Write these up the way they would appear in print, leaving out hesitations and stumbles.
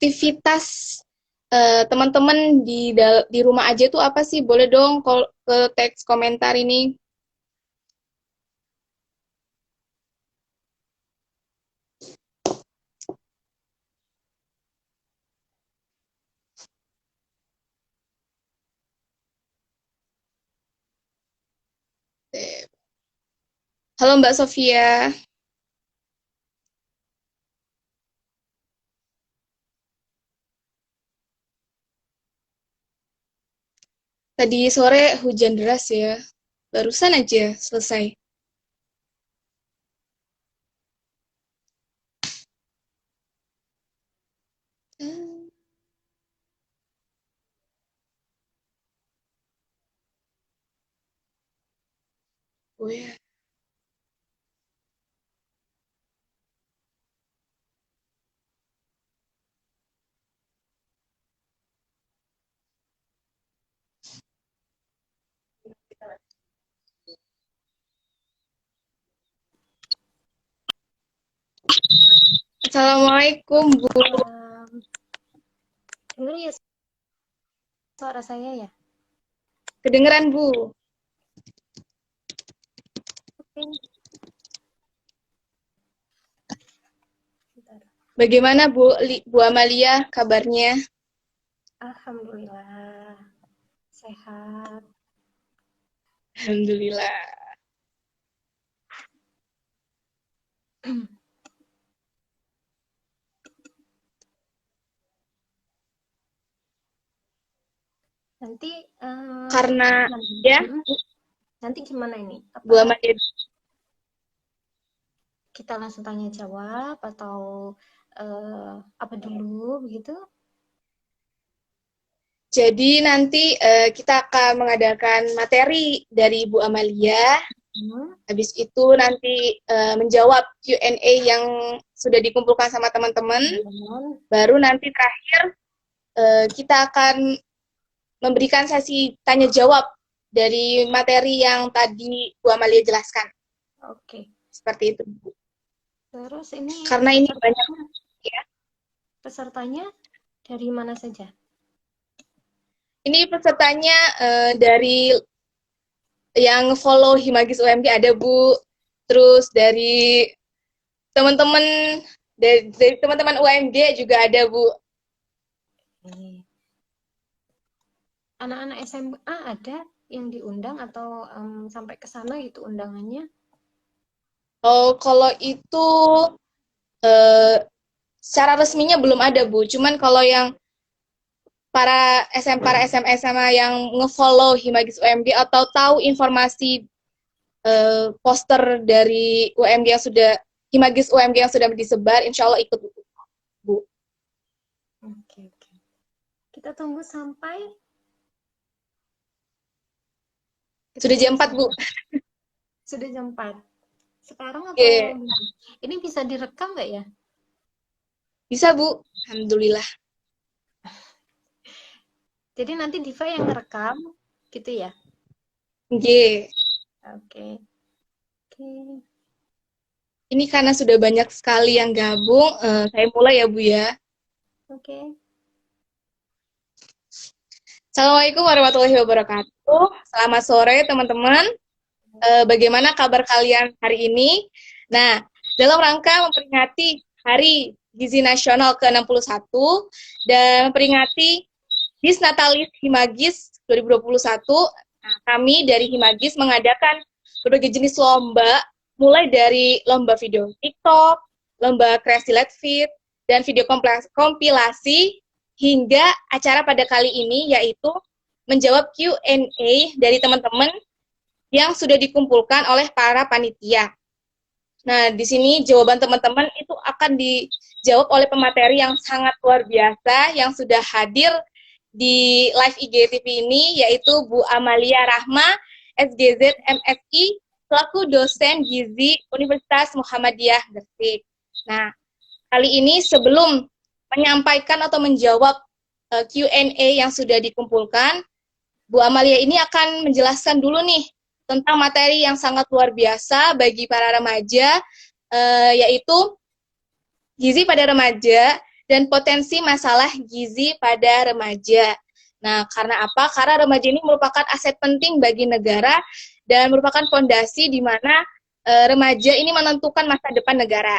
aktivitas teman-teman di rumah aja tuh apa sih? Boleh dong kalau ke teks komentar ini. Halo Mbak Sofia. Tadi sore hujan deras ya. Barusan aja selesai. Oh ya. Assalamualaikum Bu. Dengar ya suara saya ya? Kedengeran Bu. Oke. Bagaimana Bu Amalia kabarnya? Alhamdulillah sehat. Alhamdulillah. Nanti Karena gimana? ya Nanti gimana ini? Bu Amalia. Kita langsung tanya jawab atau apa dulu begitu? Jadi nanti kita akan mengadakan materi dari Bu Amalia. Habis itu nanti menjawab Q&A yang sudah dikumpulkan sama teman-teman. Baru nanti terakhir kita akan memberikan sesi tanya jawab dari materi yang tadi Bu Amalia jelaskan. Oke. Seperti itu. Terus ini karena ini banyak ya. Pesertanya dari mana saja? Ini pesertanya dari yang follow Himagis UMG ada Bu, terus dari teman-teman dari teman-teman UMG juga ada Bu. Anak-anak SMA ada yang diundang atau sampai ke sana gitu undangannya? Oh, kalau itu secara resminya belum ada Bu, cuman kalau yang para SMA SMA yang ngefollow Himagis UMG atau tahu informasi poster dari UMG yang sudah Himagis UMG yang sudah disebar, insya Allah ikut Bu. Oke. Kita tunggu sampai Sudah jam 4 Bu. Sudah jam 4. Sekarang atau Okay. Ini bisa direkam nggak ya? Bisa Bu, alhamdulillah. Jadi nanti Diva yang ngerekam, gitu ya? Oke. Oke. Ini karena sudah banyak sekali yang gabung, saya mulai ya Bu ya. Oke. Assalamualaikum warahmatullahi wabarakatuh. Selamat sore teman-teman. Bagaimana kabar kalian hari ini? Nah, dalam rangka memperingati Hari Gizi Nasional ke-61 dan memperingati Disnatalis Himagis 2021, kami dari Himagis mengadakan berbagai jenis lomba, mulai dari lomba video TikTok, lomba kreasi Let's Fit, dan video kompilasi, hingga acara pada kali ini yaitu menjawab Q&A dari teman-teman yang sudah dikumpulkan oleh para panitia. Nah, di sini jawaban teman-teman itu akan dijawab oleh pemateri yang sangat luar biasa yang sudah hadir di live IGTV ini, yaitu Bu Amalia Rahma, SGZ MSI, selaku dosen Gizi Universitas Muhammadiyah Gresik. Nah, kali ini sebelum menyampaikan atau menjawab Q&A yang sudah dikumpulkan, Bu Amalia ini akan menjelaskan dulu nih tentang materi yang sangat luar biasa bagi para remaja, yaitu gizi pada remaja dan potensi masalah gizi pada remaja. Nah, karena apa? Karena remaja ini merupakan aset penting bagi negara dan merupakan fondasi di mana remaja ini menentukan masa depan negara.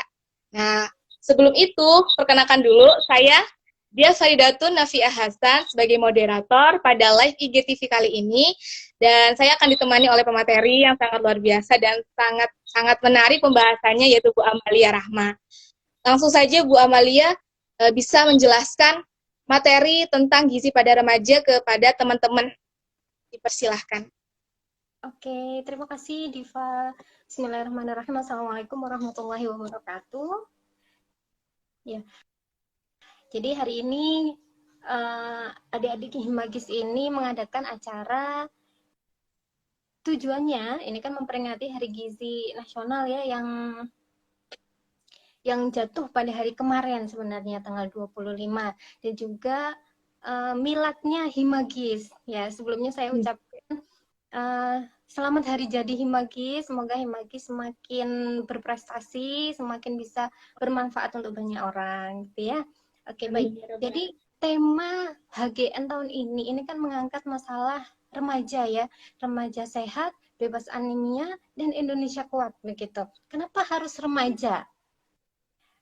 Nah, sebelum itu, perkenalkan dulu, saya Dia Faridatun Nafiah Hasan sebagai moderator pada live IGTV kali ini, dan saya akan ditemani oleh pemateri yang sangat luar biasa dan sangat menarik pembahasannya, yaitu Bu Amalia Rahma. Langsung saja Bu Amalia bisa menjelaskan materi tentang gizi pada remaja kepada teman-teman. Dipersilahkan. Oke, terima kasih Diva. Bismillahirrahmanirrahim. Assalamualaikum warahmatullahi wabarakatuh. Ya, jadi hari ini adik-adik Himagis ini mengadakan acara, tujuannya ini kan memperingati Hari Gizi Nasional ya, yang jatuh pada hari kemarin sebenarnya tanggal 25, dan juga miladnya Himagis ya. Sebelumnya saya ucapkan selamat hari jadi Himagis, semoga Himagis semakin berprestasi, semakin bisa bermanfaat untuk banyak orang gitu ya. Oke, baik. Jadi tema HGN tahun ini kan mengangkat masalah remaja ya, remaja sehat, bebas anemia, dan Indonesia kuat begitu. Kenapa harus remaja?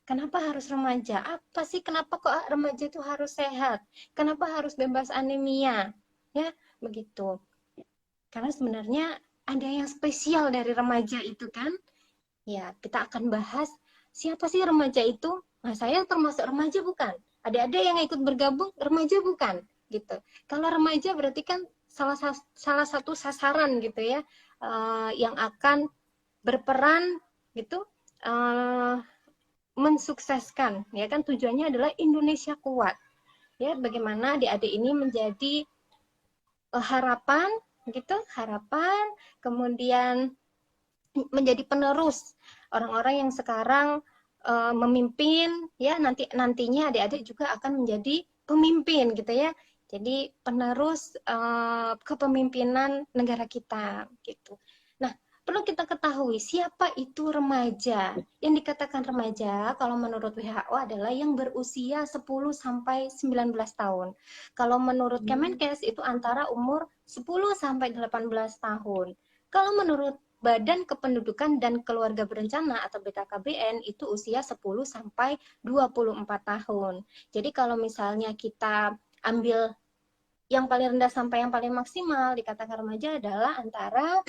Kenapa harus remaja? Apa sih, kenapa kok remaja itu harus sehat? Kenapa harus bebas anemia? Ya, begitu. Karena sebenarnya ada yang spesial dari remaja itu kan. Ya, kita akan bahas siapa sih remaja itu? Nah, saya termasuk remaja bukan? Ada yang ikut bergabung remaja bukan? Gitu. Kalau remaja berarti kan salah satu sasaran gitu ya, yang akan berperan gitu, mensukseskan ya kan, tujuannya adalah Indonesia kuat ya. Bagaimana adik-adik ini menjadi harapan gitu, harapan, kemudian menjadi penerus orang-orang yang sekarang memimpin ya, nantinya adik-adik juga akan menjadi pemimpin gitu ya. Jadi penerus kepemimpinan negara kita gitu. Nah, perlu kita ketahui siapa itu remaja. Yang dikatakan remaja kalau menurut WHO adalah yang berusia 10 sampai 19 tahun. Kalau menurut Kemenkes itu antara umur 10 sampai 18 tahun. Kalau menurut Badan Kependudukan dan Keluarga Berencana atau BKKBN itu usia 10 sampai 24 tahun. Jadi kalau misalnya kita ambil yang paling rendah sampai yang paling maksimal dikatakan remaja adalah antara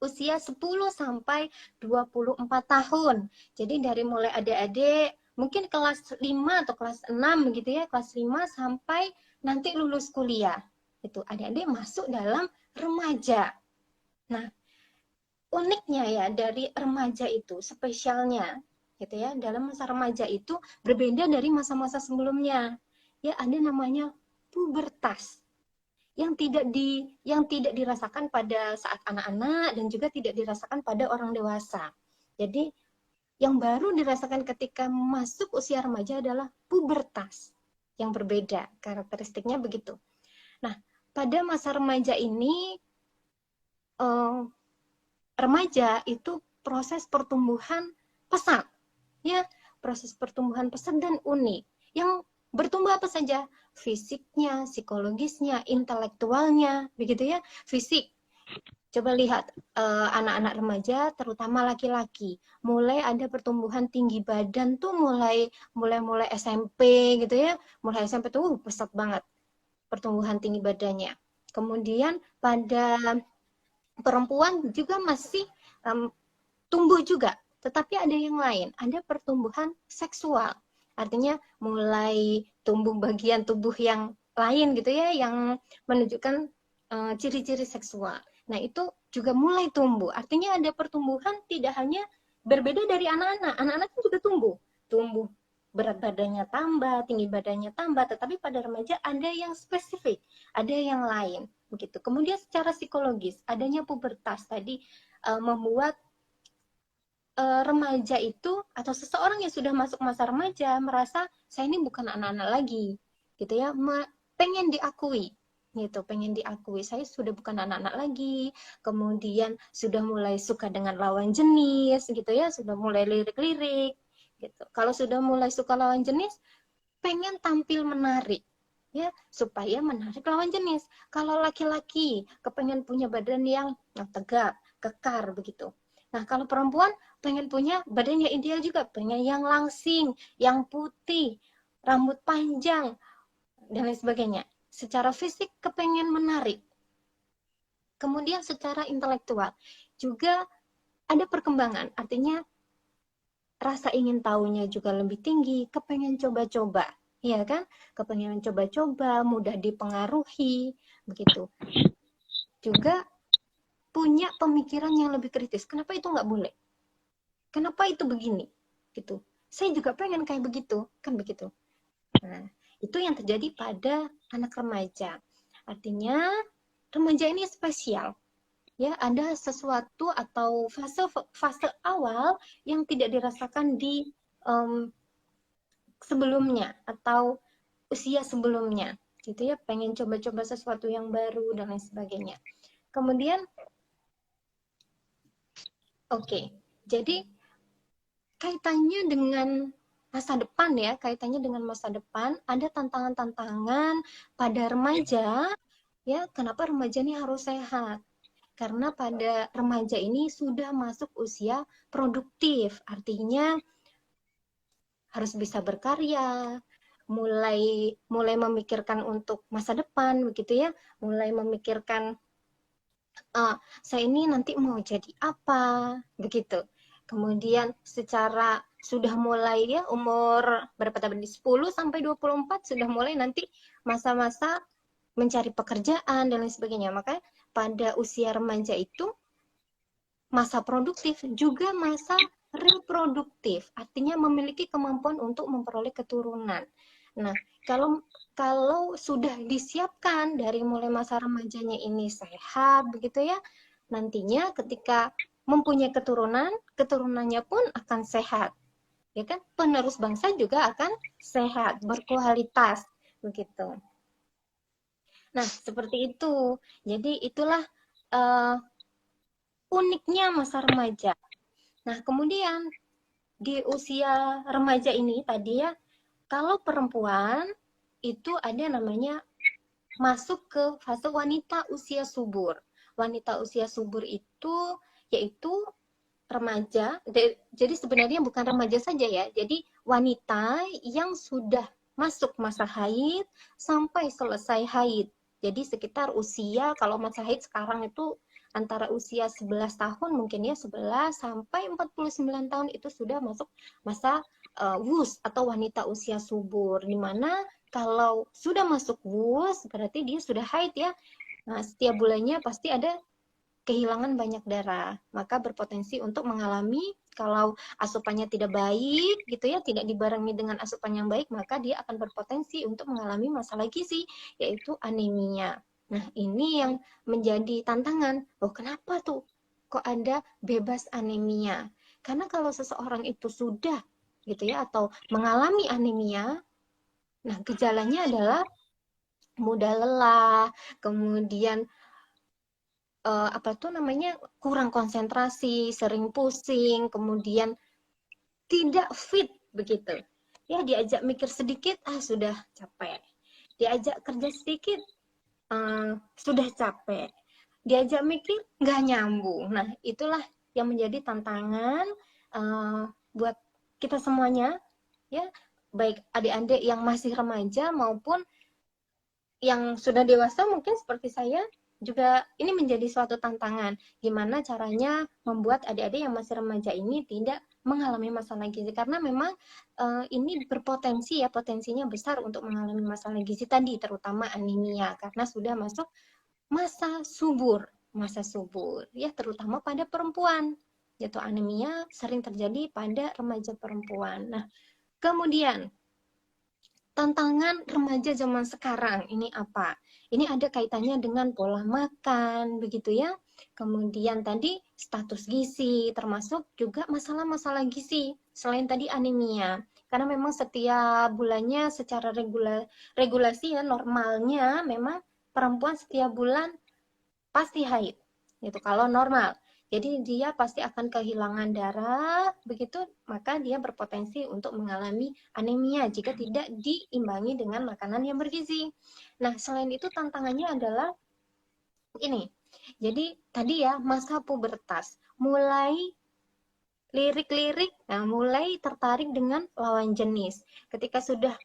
usia 10 sampai 24 tahun. Jadi dari mulai adik-adik mungkin kelas 5 atau kelas 6 gitu ya, kelas 5 sampai nanti lulus kuliah. Itu adik-adik masuk dalam remaja. Nah, uniknya ya dari remaja itu, spesialnya gitu ya, dalam masa remaja itu berbeda dari masa-masa sebelumnya. Ya, ada namanya pubertas yang tidak dirasakan pada saat anak-anak dan juga tidak dirasakan pada orang dewasa. Jadi yang baru dirasakan ketika masuk usia remaja adalah pubertas yang berbeda, karakteristiknya begitu. Nah, pada masa remaja ini remaja itu proses pertumbuhan pesat ya, proses pertumbuhan pesat dan unik yang bertumbuh apa saja, fisiknya, psikologisnya, intelektualnya begitu ya. Fisik, coba lihat anak-anak remaja terutama laki-laki mulai ada pertumbuhan tinggi badan tuh mulai SMP gitu ya. Mulai SMP tuh pesat banget pertumbuhan tinggi badannya. Kemudian pada perempuan juga masih tumbuh juga, tetapi ada yang lain, ada pertumbuhan seksual. Artinya mulai tumbuh bagian tubuh yang lain gitu ya, yang menunjukkan ciri-ciri seksual. Nah, itu juga mulai tumbuh. Artinya ada pertumbuhan, tidak hanya berbeda dari anak-anak. Anak-anak juga tumbuh berat badannya tambah, tinggi badannya tambah, tetapi pada remaja ada yang spesifik, ada yang lain begitu. Kemudian secara psikologis, adanya pubertas tadi membuat remaja itu atau seseorang yang sudah masuk masa remaja merasa saya ini bukan anak-anak lagi gitu ya, pengen diakui gitu, pengen diakui saya sudah bukan anak-anak lagi. Kemudian sudah mulai suka dengan lawan jenis gitu ya, sudah mulai lirik-lirik gitu. Kalau sudah mulai suka lawan jenis, pengen tampil menarik, ya, supaya menarik lawan jenis. Kalau laki-laki kepengen punya badan yang tegap, kekar begitu. Nah, kalau perempuan pengen punya badan yang ideal juga, pengen yang langsing, yang putih, rambut panjang, dan lain sebagainya. Secara fisik kepengen menarik. Kemudian secara intelektual juga ada perkembangan, artinya rasa ingin tahunya juga lebih tinggi, kepengen coba-coba, ya kan? Kepengen coba-coba, mudah dipengaruhi, begitu. Juga punya pemikiran yang lebih kritis. Kenapa itu nggak boleh? Kenapa itu begini? Gitu. Saya juga pengen kayak begitu, kan begitu. Nah, itu yang terjadi pada anak remaja. Artinya remaja ini spesial. Ya, ada sesuatu atau fase awal yang tidak dirasakan di um, sebelumnya atau usia sebelumnya gitu ya, pengen coba-coba sesuatu yang baru dan lain sebagainya. Kemudian oke, jadi kaitannya dengan masa depan ya, kaitannya dengan masa depan, ada tantangan-tantangan pada remaja ya. Kenapa remaja ini harus sehat? Karena pada remaja ini sudah masuk usia produktif, artinya harus bisa berkarya, mulai mulai memikirkan untuk masa depan begitu ya, mulai memikirkan saya ini nanti mau jadi apa begitu. Kemudian secara sudah mulai ya umur berapa tadi 10 sampai 24 sudah mulai nanti masa-masa mencari pekerjaan dan lain sebagainya. Maka pada usia remaja itu masa produktif juga masa reproduktif, artinya memiliki kemampuan untuk memperoleh keturunan. Nah, kalau kalau sudah disiapkan dari mulai masa remajanya ini sehat begitu ya, nantinya ketika mempunyai keturunan, keturunannya pun akan sehat. Ya kan? Penerus bangsa juga akan sehat, berkualitas begitu. Nah, seperti itu. Jadi itulah uniknya masa remaja. Nah, kemudian di usia remaja ini tadi ya, kalau perempuan itu ada namanya masuk ke fase wanita usia subur. Wanita usia subur itu yaitu remaja, jadi sebenarnya bukan remaja saja ya, jadi wanita yang sudah masuk masa haid sampai selesai haid. Jadi sekitar usia, kalau masa haid sekarang itu antara usia 11 tahun mungkin ya, 11 sampai 49 tahun itu sudah masuk masa wus atau wanita usia subur, dimana kalau sudah masuk wus berarti dia sudah haid ya. Nah, setiap bulannya pasti ada kehilangan banyak darah, maka berpotensi untuk mengalami, kalau asupannya tidak baik gitu ya, tidak dibarengi dengan asupan yang baik, maka dia akan berpotensi untuk mengalami masalah gizi, yaitu anemia. Nah, ini yang menjadi tantangan. Oh, kenapa tuh kok ada bebas anemia? Karena kalau seseorang itu sudah gitu ya atau mengalami anemia, nah gejalanya adalah mudah lelah, kemudian apa tuh namanya, kurang konsentrasi, sering pusing, kemudian tidak fit begitu. Ya, diajak mikir sedikit sudah capek. Diajak kerja sedikit sudah capek. Diajak mikir nggak nyambung. Nah, itulah yang menjadi tantangan buat kita semuanya ya, baik adik-adik yang masih remaja maupun yang sudah dewasa mungkin seperti saya juga. Ini menjadi suatu tantangan, gimana caranya membuat adik-adik yang masih remaja ini tidak mengalami masalah gizi, karena memang ini berpotensi ya, potensinya besar untuk mengalami masalah gizi tadi, terutama anemia karena sudah masuk masa subur ya, terutama pada perempuan, yaitu anemia sering terjadi pada remaja perempuan. Nah, kemudian tantangan remaja zaman sekarang ini apa? Ini ada kaitannya dengan pola makan, begitu ya. Kemudian tadi status gizi, termasuk juga masalah-masalah gizi, selain tadi anemia. Karena memang setiap bulannya secara regulasi ya, normalnya memang perempuan setiap bulan pasti haid. Itu kalau normal. Jadi dia pasti akan kehilangan darah, begitu maka dia berpotensi untuk mengalami anemia jika tidak diimbangi dengan makanan yang bergizi. Nah, selain itu tantangannya adalah ini. Jadi tadi ya masa pubertas, mulai lirik-lirik, nah mulai tertarik dengan lawan jenis. Ketika sudah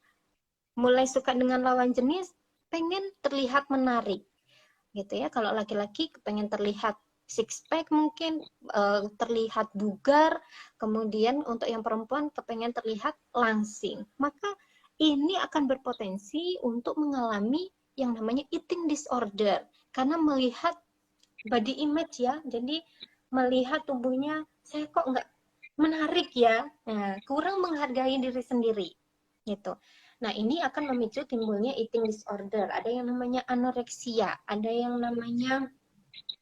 mulai suka dengan lawan jenis, pengen terlihat menarik gitu ya. Kalau laki-laki pengen terlihat six pack mungkin, terlihat bugar, kemudian untuk yang perempuan kepengen terlihat langsing. Maka ini akan berpotensi untuk mengalami yang namanya eating disorder karena melihat body image ya. Jadi melihat tubuhnya, saya kok nggak menarik ya. Nah, kurang menghargai diri sendiri gitu. Nah, ini akan memicu timbulnya eating disorder. Ada yang namanya anoreksia, ada yang namanya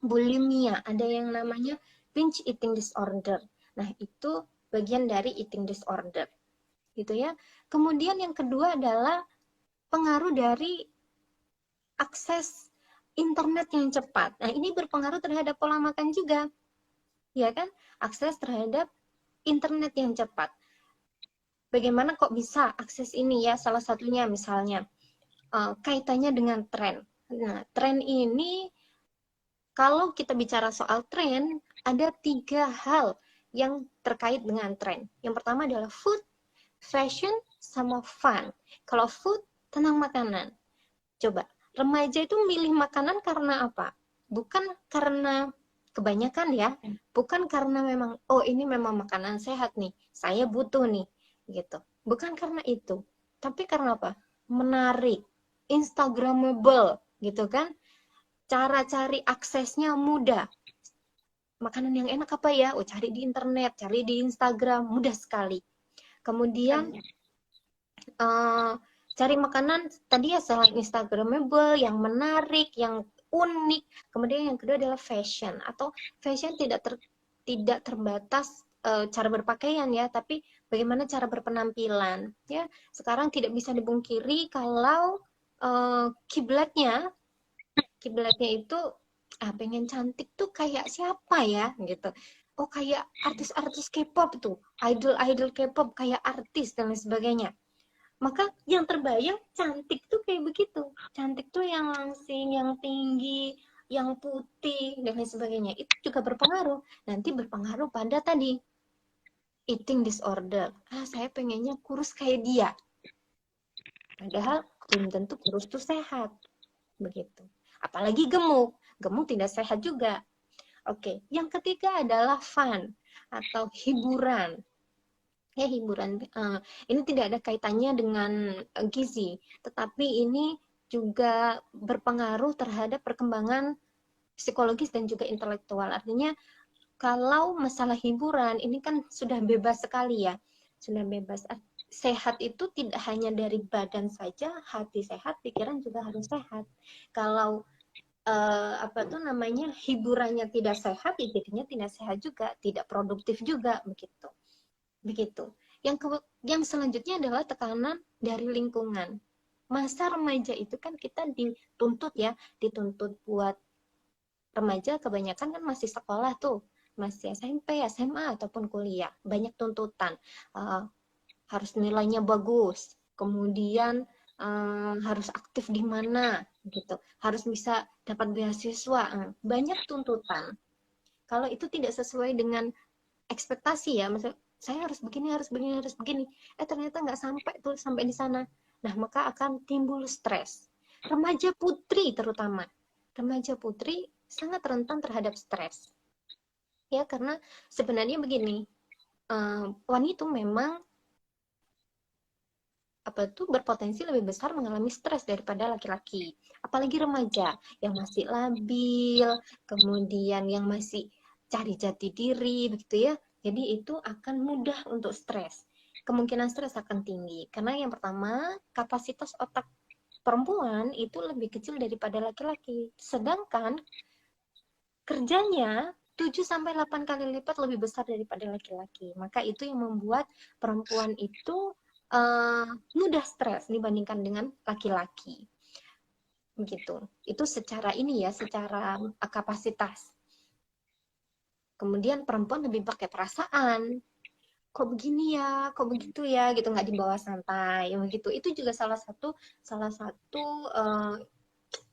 bulimia, ada yang namanya binge eating disorder. Nah, itu bagian dari eating disorder. Gitu ya. Kemudian yang kedua adalah pengaruh dari akses internet yang cepat. Nah, ini berpengaruh terhadap pola makan juga. Ya kan? Akses terhadap internet yang cepat. Bagaimana kok bisa akses ini ya? Salah satunya misalnya kaitannya dengan tren. Nah, tren ini kalau kita bicara soal tren, ada 3 hal yang terkait dengan tren. Yang pertama adalah food, fashion, sama fun. Kalau food, tentang makanan. Coba, remaja itu milih makanan karena apa? Bukan karena kebanyakan ya, bukan karena memang, oh ini memang makanan sehat nih, saya butuh nih, gitu. Bukan karena itu, tapi karena apa? Menarik, instagramable, gitu kan? Cara cari aksesnya mudah. Makanan yang enak apa ya? Oh, cari di internet, cari di Instagram, mudah sekali. Kemudian cari makanan tadi ya selain Instagramable, yang menarik, yang unik. Kemudian yang kedua adalah fashion, atau fashion tidak terbatas cara berpakaian ya, tapi bagaimana cara berpenampilan ya. Sekarang tidak bisa dibungkiri kalau kiblatnya itu pengen cantik tuh kayak siapa ya gitu. Oh kayak artis-artis K-pop tuh, idol-idol K-pop kayak artis dan lain sebagainya. Maka yang terbayang cantik tuh kayak begitu. Cantik tuh yang langsing, yang tinggi, yang putih dan lain sebagainya. Itu juga berpengaruh. Nanti berpengaruh pada tadi eating disorder. Saya pengennya kurus kayak dia. Padahal belum tentu kurus tuh sehat. Begitu. Apalagi gemuk. Gemuk tidak sehat juga. Oke, yang ketiga adalah fun atau hiburan. Ya, hiburan. Ini tidak ada kaitannya dengan gizi, tetapi ini juga berpengaruh terhadap perkembangan psikologis dan juga intelektual. Artinya, kalau masalah hiburan ini kan sudah bebas sekali ya, sudah bebas. Sehat itu tidak hanya dari badan saja, hati sehat, pikiran juga harus sehat. Kalau apa tuh namanya hiburannya tidak sehat, ya jadinya tidak sehat juga, tidak produktif juga begitu. Begitu. Yang selanjutnya adalah tekanan dari lingkungan. Masa remaja itu kan kita dituntut ya, dituntut buat remaja kebanyakan kan masih sekolah tuh, masih SMP, SMA ataupun kuliah, banyak tuntutan. Harus nilainya bagus, kemudian harus aktif di mana gitu, harus bisa dapat beasiswa, banyak tuntutan. Kalau itu tidak sesuai dengan ekspektasi ya, maksud saya harus begini, harus begini, harus begini, ternyata nggak sampai tuh sampai di sana. Nah, maka akan timbul stres. Remaja putri terutama, remaja putri sangat rentan terhadap stres ya, karena sebenarnya begini, wanita memang apa tuh berpotensi lebih besar mengalami stres daripada laki-laki, apalagi remaja yang masih labil, kemudian yang masih cari jati diri begitu ya. Jadi itu akan mudah untuk stres. Kemungkinan stres akan tinggi karena yang pertama, kapasitas otak perempuan itu lebih kecil daripada laki-laki. Sedangkan kerjanya 7 sampai 8 kali lipat lebih besar daripada laki-laki. Maka itu yang membuat perempuan itu mudah stres dibandingkan dengan laki-laki. Begitu. Itu secara ini ya, secara kapasitas. Kemudian perempuan lebih pakai perasaan, kok begini ya, kok begitu ya, gitu, nggak dibawa santai, begitu. Itu juga salah satu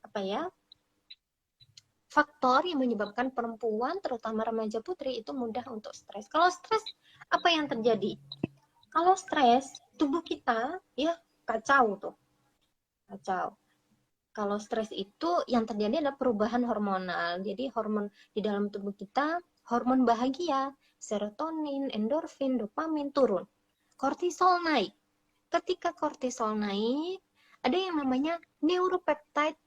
apa ya, faktor yang menyebabkan perempuan, terutama remaja putri, itu mudah untuk stres. Kalau stres, apa yang terjadi? Kalau stres, tubuh kita ya kacau tuh, kacau. Kalau stres itu yang terjadi adalah perubahan hormonal. Jadi hormon di dalam tubuh kita, hormon bahagia, serotonin, endorfin, dopamin turun. Kortisol naik. Ketika kortisol naik, ada yang namanya neuropeptide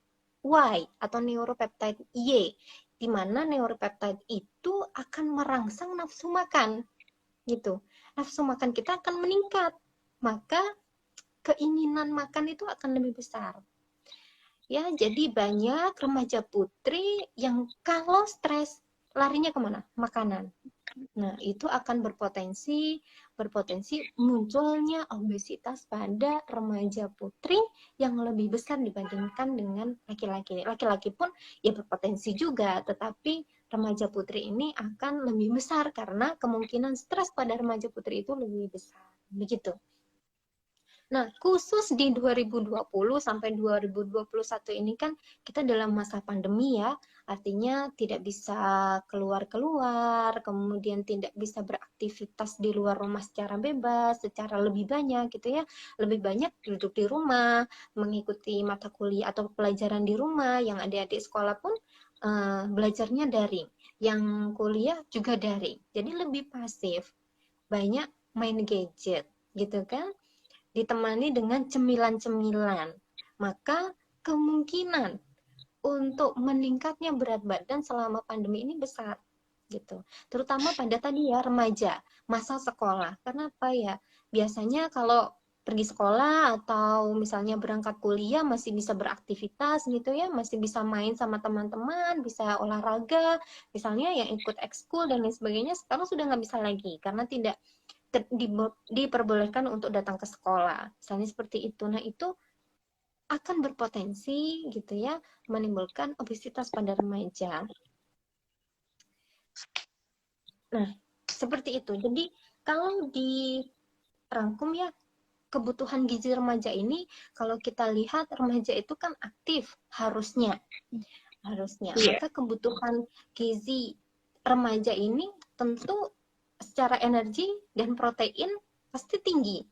Y atau neuropeptide Y, di mana neuropeptide itu akan merangsang nafsu makan, gitu. Nafsu makan kita akan meningkat, maka keinginan makan itu akan lebih besar. Ya, jadi banyak remaja putri yang kalau stres larinya kemana? Makanan. Nah, itu akan berpotensi munculnya obesitas pada remaja putri yang lebih besar dibandingkan dengan laki-laki. Laki-laki pun ya berpotensi juga, tetapi remaja putri ini akan lebih besar karena kemungkinan stres pada remaja putri itu lebih besar. Begitu. Nah, khusus di 2020 sampai 2021 ini kan kita dalam masa pandemi ya, artinya tidak bisa keluar-keluar, kemudian tidak bisa beraktivitas di luar rumah secara bebas, secara lebih banyak gitu ya, lebih banyak duduk di rumah, mengikuti mata kuliah atau pelajaran di rumah, yang adik-adik sekolah pun belajarnya daring, yang kuliah juga daring, jadi lebih pasif, banyak main gadget gitu kan, ditemani dengan cemilan-cemilan, maka kemungkinan untuk meningkatnya berat badan selama pandemi ini besar gitu. Terutama pada tadi ya remaja, masa sekolah. Kenapa ya? Biasanya kalau pergi sekolah atau misalnya berangkat kuliah masih bisa beraktivitas gitu ya, masih bisa main sama teman-teman, bisa olahraga, misalnya yang ikut ekskul dan lain sebagainya, sekarang sudah nggak bisa lagi karena tidak diperbolehkan untuk datang ke sekolah, misalnya seperti itu. Nah, itu akan berpotensi gitu ya menimbulkan obesitas pada remaja. Nah, seperti itu. Jadi kalau dirangkum ya, kebutuhan gizi remaja ini, kalau kita lihat remaja itu kan aktif harusnya. Iya. Maka kebutuhan gizi remaja ini tentu secara energi dan protein pasti tinggi.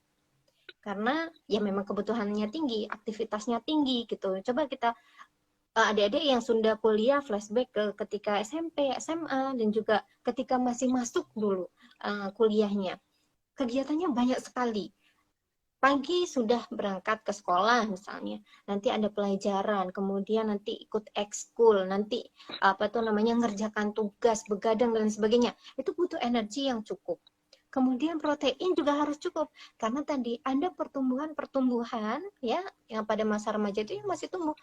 Karena ya memang kebutuhannya tinggi, aktivitasnya tinggi gitu. Coba kita adik-adik yang sudah kuliah flashback ke ketika SMP, SMA, dan juga ketika masih masuk dulu kuliahnya. Kegiatannya banyak sekali. Pagi sudah berangkat ke sekolah misalnya, nanti ada pelajaran, kemudian nanti ikut ekskul, nanti apa tuh namanya ngerjakan tugas, begadang dan sebagainya. Itu butuh energi yang cukup. Kemudian protein juga harus cukup karena tadi ada pertumbuhan ya yang pada masa remaja itu masih tumbuh,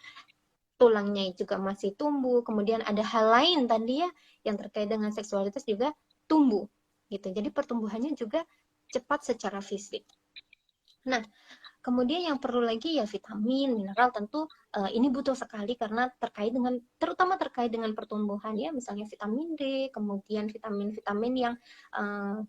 tulangnya juga masih tumbuh, kemudian ada hal lain tadi ya yang terkait dengan seksualitas juga tumbuh gitu. Jadi pertumbuhannya juga cepat secara fisik. Nah, kemudian yang perlu lagi ya vitamin, mineral tentu ini butuh sekali karena terutama terkait dengan pertumbuhan ya, misalnya vitamin D, kemudian vitamin-vitamin yang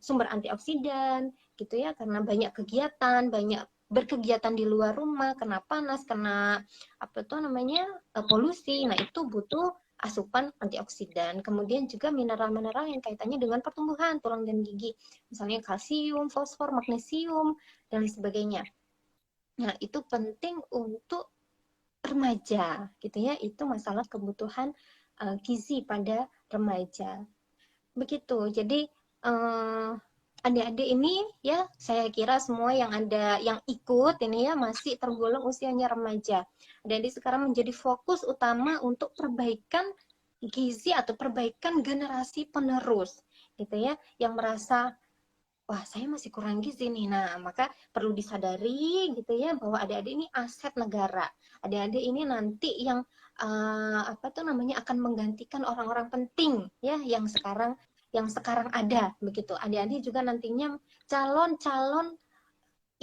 sumber antioksidan gitu ya, karena banyak kegiatan, banyak berkegiatan di luar rumah, kena panas, kena apa tuh namanya polusi. Nah, itu butuh asupan antioksidan. Kemudian juga mineral-mineral yang kaitannya dengan pertumbuhan tulang dan gigi, misalnya kalsium, fosfor, magnesium dan lain sebagainya. Nah, itu penting untuk remaja, gitu ya. Itu masalah kebutuhan gizi pada remaja. Begitu. Jadi adik-adik ini ya, saya kira semua yang ada yang ikut ini ya masih tergolong usianya remaja. Adik-adik sekarang menjadi fokus utama untuk perbaikan gizi atau perbaikan generasi penerus, gitu ya, yang merasa wah saya masih kurang gizi nih. Nah, maka perlu disadari gitu ya bahwa adik-adik ini aset negara. Adik-adik ini nanti yang apa tuh namanya akan menggantikan orang-orang penting ya yang sekarang ada begitu. Adik-adik juga nantinya calon-calon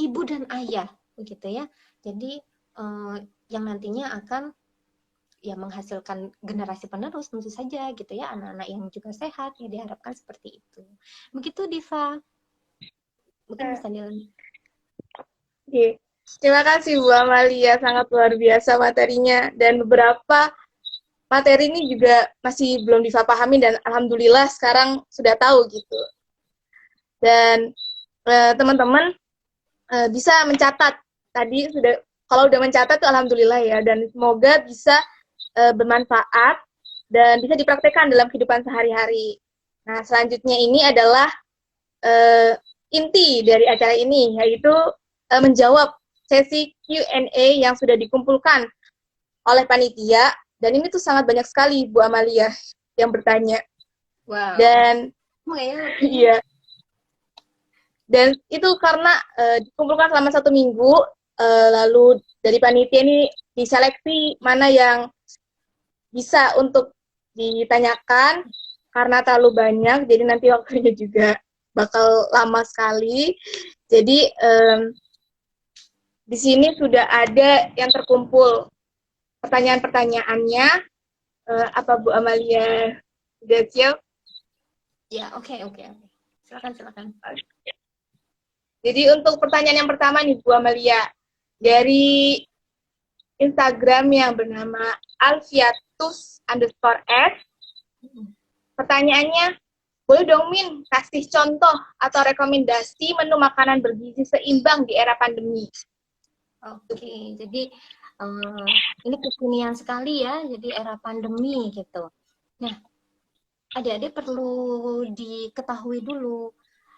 ibu dan ayah begitu ya. Jadi yang nantinya akan ya menghasilkan generasi penerus tentu saja gitu ya, anak-anak yang juga sehat ya diharapkan seperti itu. Begitu Diva, mungkin bisa dilanjut. Oke. Terima kasih Bu Amalia, sangat luar biasa materinya, dan beberapa materi ini juga masih belum Diva pahami dan alhamdulillah sekarang sudah tahu gitu. Dan teman-teman bisa mencatat tadi sudah, kalau udah mencatat tuh alhamdulillah ya, dan semoga bisa bermanfaat dan bisa dipraktekkan dalam kehidupan sehari-hari. Nah, selanjutnya ini adalah inti dari acara ini, yaitu menjawab sesi Q&A yang sudah dikumpulkan oleh panitia, dan ini tuh sangat banyak sekali Bu Amalia yang bertanya. Wow. Dan iya. Dan itu karena dikumpulkan selama 1 minggu, lalu dari panitia ini diseleksi mana yang bisa untuk ditanyakan karena terlalu banyak, jadi nanti waktunya juga bakal lama sekali. Jadi di sini sudah ada yang terkumpul pertanyaan-pertanyaannya. Apa Bu Amalia sudah siap? Ya, oke. Silakan. Jadi untuk pertanyaan yang pertama nih Bu Amalia, dari Instagram yang bernama alfiatus_s. Pertanyaannya, boleh dong Min kasih contoh atau rekomendasi menu makanan bergizi seimbang di era pandemi? Oke, jadi ini kekinian sekali ya, jadi era pandemi gitu. Nah, adik-adik perlu diketahui dulu.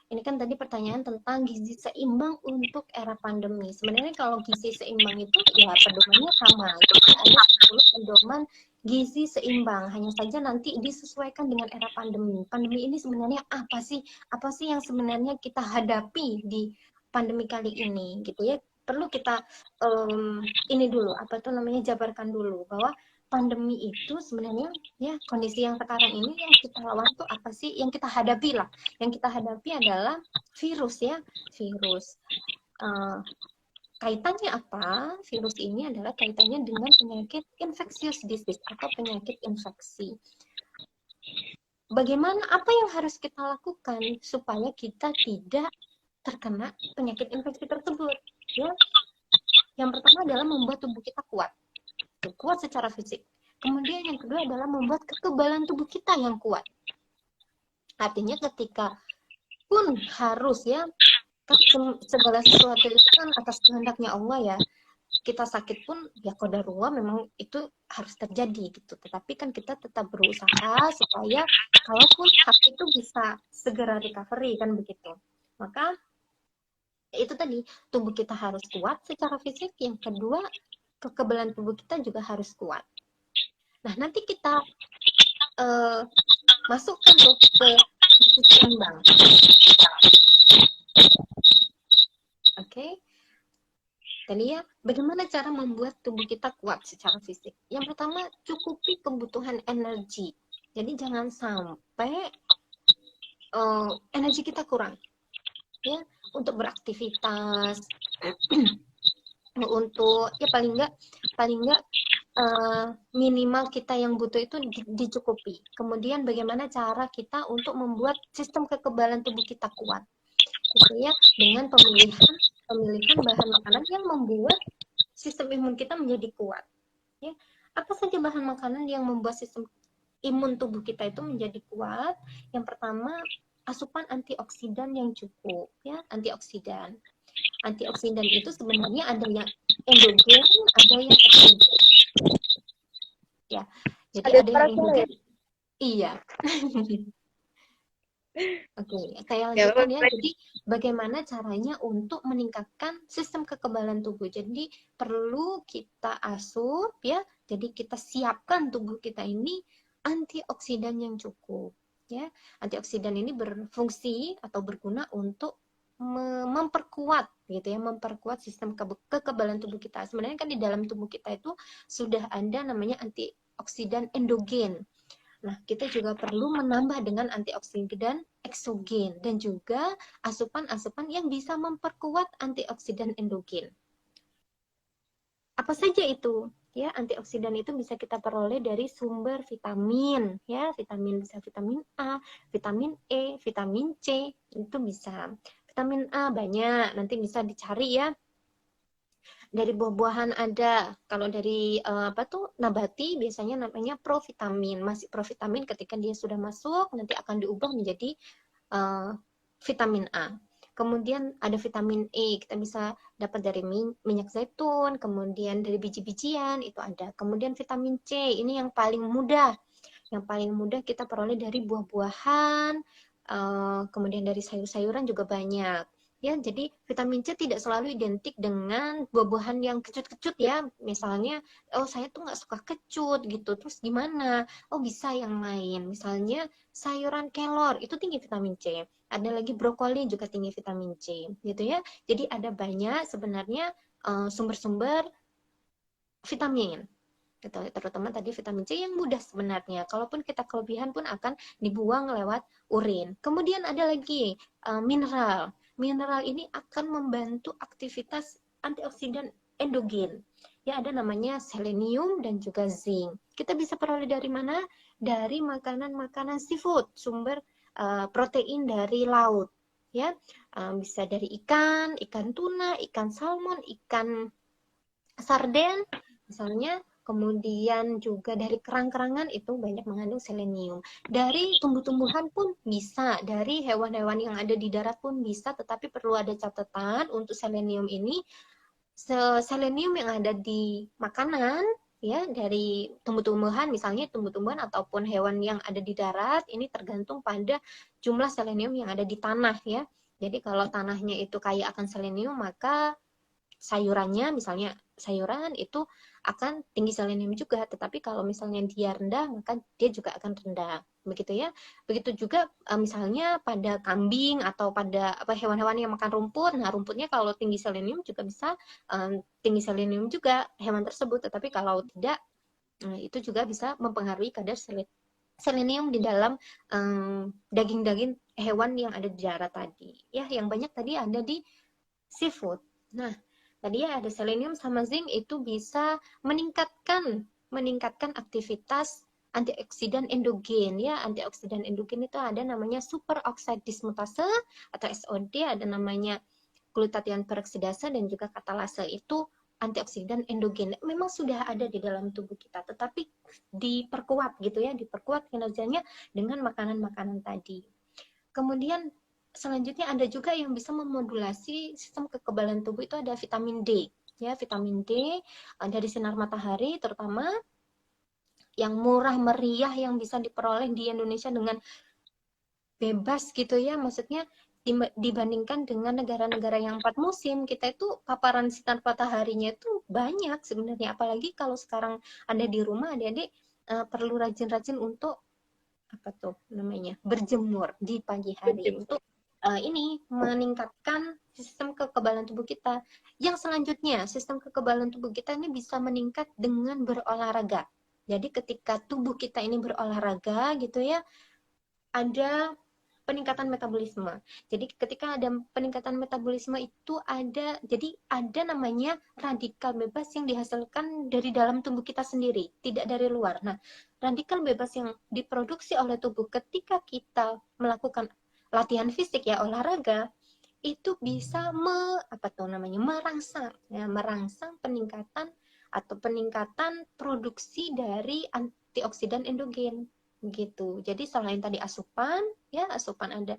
Ini kan tadi pertanyaan tentang gizi seimbang untuk era pandemi. Sebenarnya kalau gizi seimbang itu ya pedomannya sama. Jadi ada 10 pedoman gizi seimbang. Hanya saja nanti disesuaikan dengan era pandemi. Pandemi ini sebenarnya apa sih? Apa sih yang sebenarnya kita hadapi di pandemi kali ini gitu ya? Perlu kita ini dulu, apa tuh namanya, jabarkan dulu bahwa pandemi itu sebenarnya ya kondisi yang sekarang ini yang kita lawan tuh apa sih, yang kita hadapi lah. Yang kita hadapi adalah virus ya, virus. Kaitannya apa? Virus ini adalah kaitannya dengan penyakit infectious disease atau penyakit infeksi. Bagaimana, apa yang harus kita lakukan supaya kita tidak terkena penyakit infeksi tersebut? Ya, yang pertama adalah membuat tubuh kita kuat secara fisik. Kemudian yang kedua adalah membuat kekebalan tubuh kita yang kuat. Artinya ketika pun harus ya, segala sesuatu itu kan atas kehendaknya Allah ya. Kita sakit pun ya qadarullah, memang itu harus terjadi gitu. Tetapi kan kita tetap berusaha supaya kalaupun sakit itu bisa segera recovery kan begitu. Maka itu tadi, tubuh kita harus kuat secara fisik. Yang kedua, kekebalan tubuh kita juga harus kuat. Nah, nanti kita masukkan tuh ke gizi seimbang. Oke. Tadi ya, bagaimana cara membuat tubuh kita kuat secara fisik? Yang pertama, cukupi kebutuhan energi. Jadi jangan sampai energi kita kurang. Ya, untuk beraktivitas, untuk ya paling enggak minimal kita yang butuh itu dicukupi. Kemudian bagaimana cara kita untuk membuat sistem kekebalan tubuh kita kuat, gitu ya, dengan pemilihan bahan makanan yang membuat sistem imun kita menjadi kuat. Ya, apa saja bahan makanan yang membuat sistem imun tubuh kita itu menjadi kuat? Yang pertama, asupan antioksidan yang cukup, ya, antioksidan. Antioksidan itu sebenarnya ada yang endogen, ada yang eksogen. Ya, jadi ada yang endogen. Iya. Oke, saya lanjutkan ya. Jadi bagaimana caranya untuk meningkatkan sistem kekebalan tubuh. Jadi perlu kita asup ya. Jadi kita siapkan tubuh kita ini antioksidan yang cukup ya. Antioksidan ini berfungsi atau berguna untuk memperkuat gitu ya, memperkuat sistem kekebalan tubuh kita. Sebenarnya kan di dalam tubuh kita itu sudah ada namanya antioksidan endogen. Nah, kita juga perlu menambah dengan antioksidan eksogen dan juga asupan-asupan yang bisa memperkuat antioksidan endogen. Apa saja itu? Ya, antioksidan itu bisa kita peroleh dari sumber vitamin, ya, vitamin bisa vitamin A, vitamin E, vitamin C, itu bisa. Vitamin A banyak, nanti bisa dicari ya. Dari buah-buahan ada. Kalau dari apa tuh nabati biasanya namanya provitamin. Masih provitamin ketika dia sudah masuk nanti akan diubah menjadi vitamin A. Kemudian ada vitamin E, kita bisa dapat dari minyak zaitun, kemudian dari biji-bijian, itu ada. Kemudian vitamin C, ini yang paling mudah. Yang paling mudah kita peroleh dari buah-buahan, kemudian dari sayur-sayuran juga banyak. Ya, jadi vitamin C tidak selalu identik dengan buah-buahan yang kecut-kecut ya. Misalnya, oh saya tuh nggak suka kecut gitu. Terus gimana? Oh bisa yang lain. Misalnya sayuran kelor itu tinggi vitamin C. Ada lagi brokoli juga tinggi vitamin C, gitu ya. Jadi ada banyak sebenarnya sumber-sumber vitamin gitu, terutama tadi vitamin C yang mudah sebenarnya. Kalaupun kita kelebihan pun akan dibuang lewat urin. Kemudian ada lagi mineral. Mineral ini akan membantu aktivitas antioksidan endogen. Ya, ada namanya selenium dan juga zinc. Kita bisa peroleh dari mana? Dari makanan-makanan seafood, sumber protein dari laut. Ya, bisa dari ikan, ikan tuna, ikan salmon, ikan sarden, misalnya, kemudian juga dari kerang-kerangan itu banyak mengandung selenium. Dari tumbuh-tumbuhan pun bisa, dari hewan-hewan yang ada di darat pun bisa, tetapi perlu ada catatan untuk selenium ini. Selenium yang ada di makanan, ya, dari tumbuh-tumbuhan, misalnya tumbuh-tumbuhan ataupun hewan yang ada di darat, ini tergantung pada jumlah selenium yang ada di tanah, ya. Jadi kalau tanahnya itu kaya akan selenium, maka sayurannya, misalnya sayuran itu akan tinggi selenium juga, tetapi kalau misalnya dia rendah maka dia juga akan rendah, begitu ya. Begitu juga misalnya pada kambing atau pada apa hewan-hewan yang makan rumput, nah rumputnya kalau tinggi selenium juga bisa tinggi selenium juga hewan tersebut, tetapi kalau tidak itu juga bisa mempengaruhi kadar selenium di dalam daging-daging hewan yang ada di darat tadi ya, yang banyak tadi ada di seafood. Nah, tadi ya ada selenium sama zinc itu bisa meningkatkan aktivitas antioksidan endogen ya. Antioksidan endogen itu ada namanya superoxide dismutase atau SOD, ada namanya glutathione peroksidase dan juga katalase. Itu antioksidan endogen. Memang sudah ada di dalam tubuh kita, tetapi diperkuat gitu ya, diperkuat kinerjanya dengan makanan-makanan tadi. Kemudian selanjutnya ada juga yang bisa memodulasi sistem kekebalan tubuh, itu ada vitamin D. Ya, vitamin D dari sinar matahari terutama yang murah meriah yang bisa diperoleh di Indonesia dengan bebas gitu ya. Maksudnya dibandingkan dengan negara-negara yang 4 musim, kita itu paparan sinar mataharinya itu banyak sebenarnya. Apalagi kalau sekarang ada di rumah, adik-adik perlu rajin-rajin untuk apa tuh namanya berjemur di pagi hari untuk ini meningkatkan sistem kekebalan tubuh kita. Yang selanjutnya, sistem kekebalan tubuh kita ini bisa meningkat dengan berolahraga. Jadi ketika tubuh kita ini berolahraga gitu ya, ada peningkatan metabolisme. Jadi ketika ada peningkatan metabolisme itu jadi ada namanya radikal bebas yang dihasilkan dari dalam tubuh kita sendiri, tidak dari luar. Nah, radikal bebas yang diproduksi oleh tubuh ketika kita melakukan latihan fisik ya, olahraga, itu bisa merangsang peningkatan produksi dari antioksidan endogen gitu. Jadi selain tadi asupan ada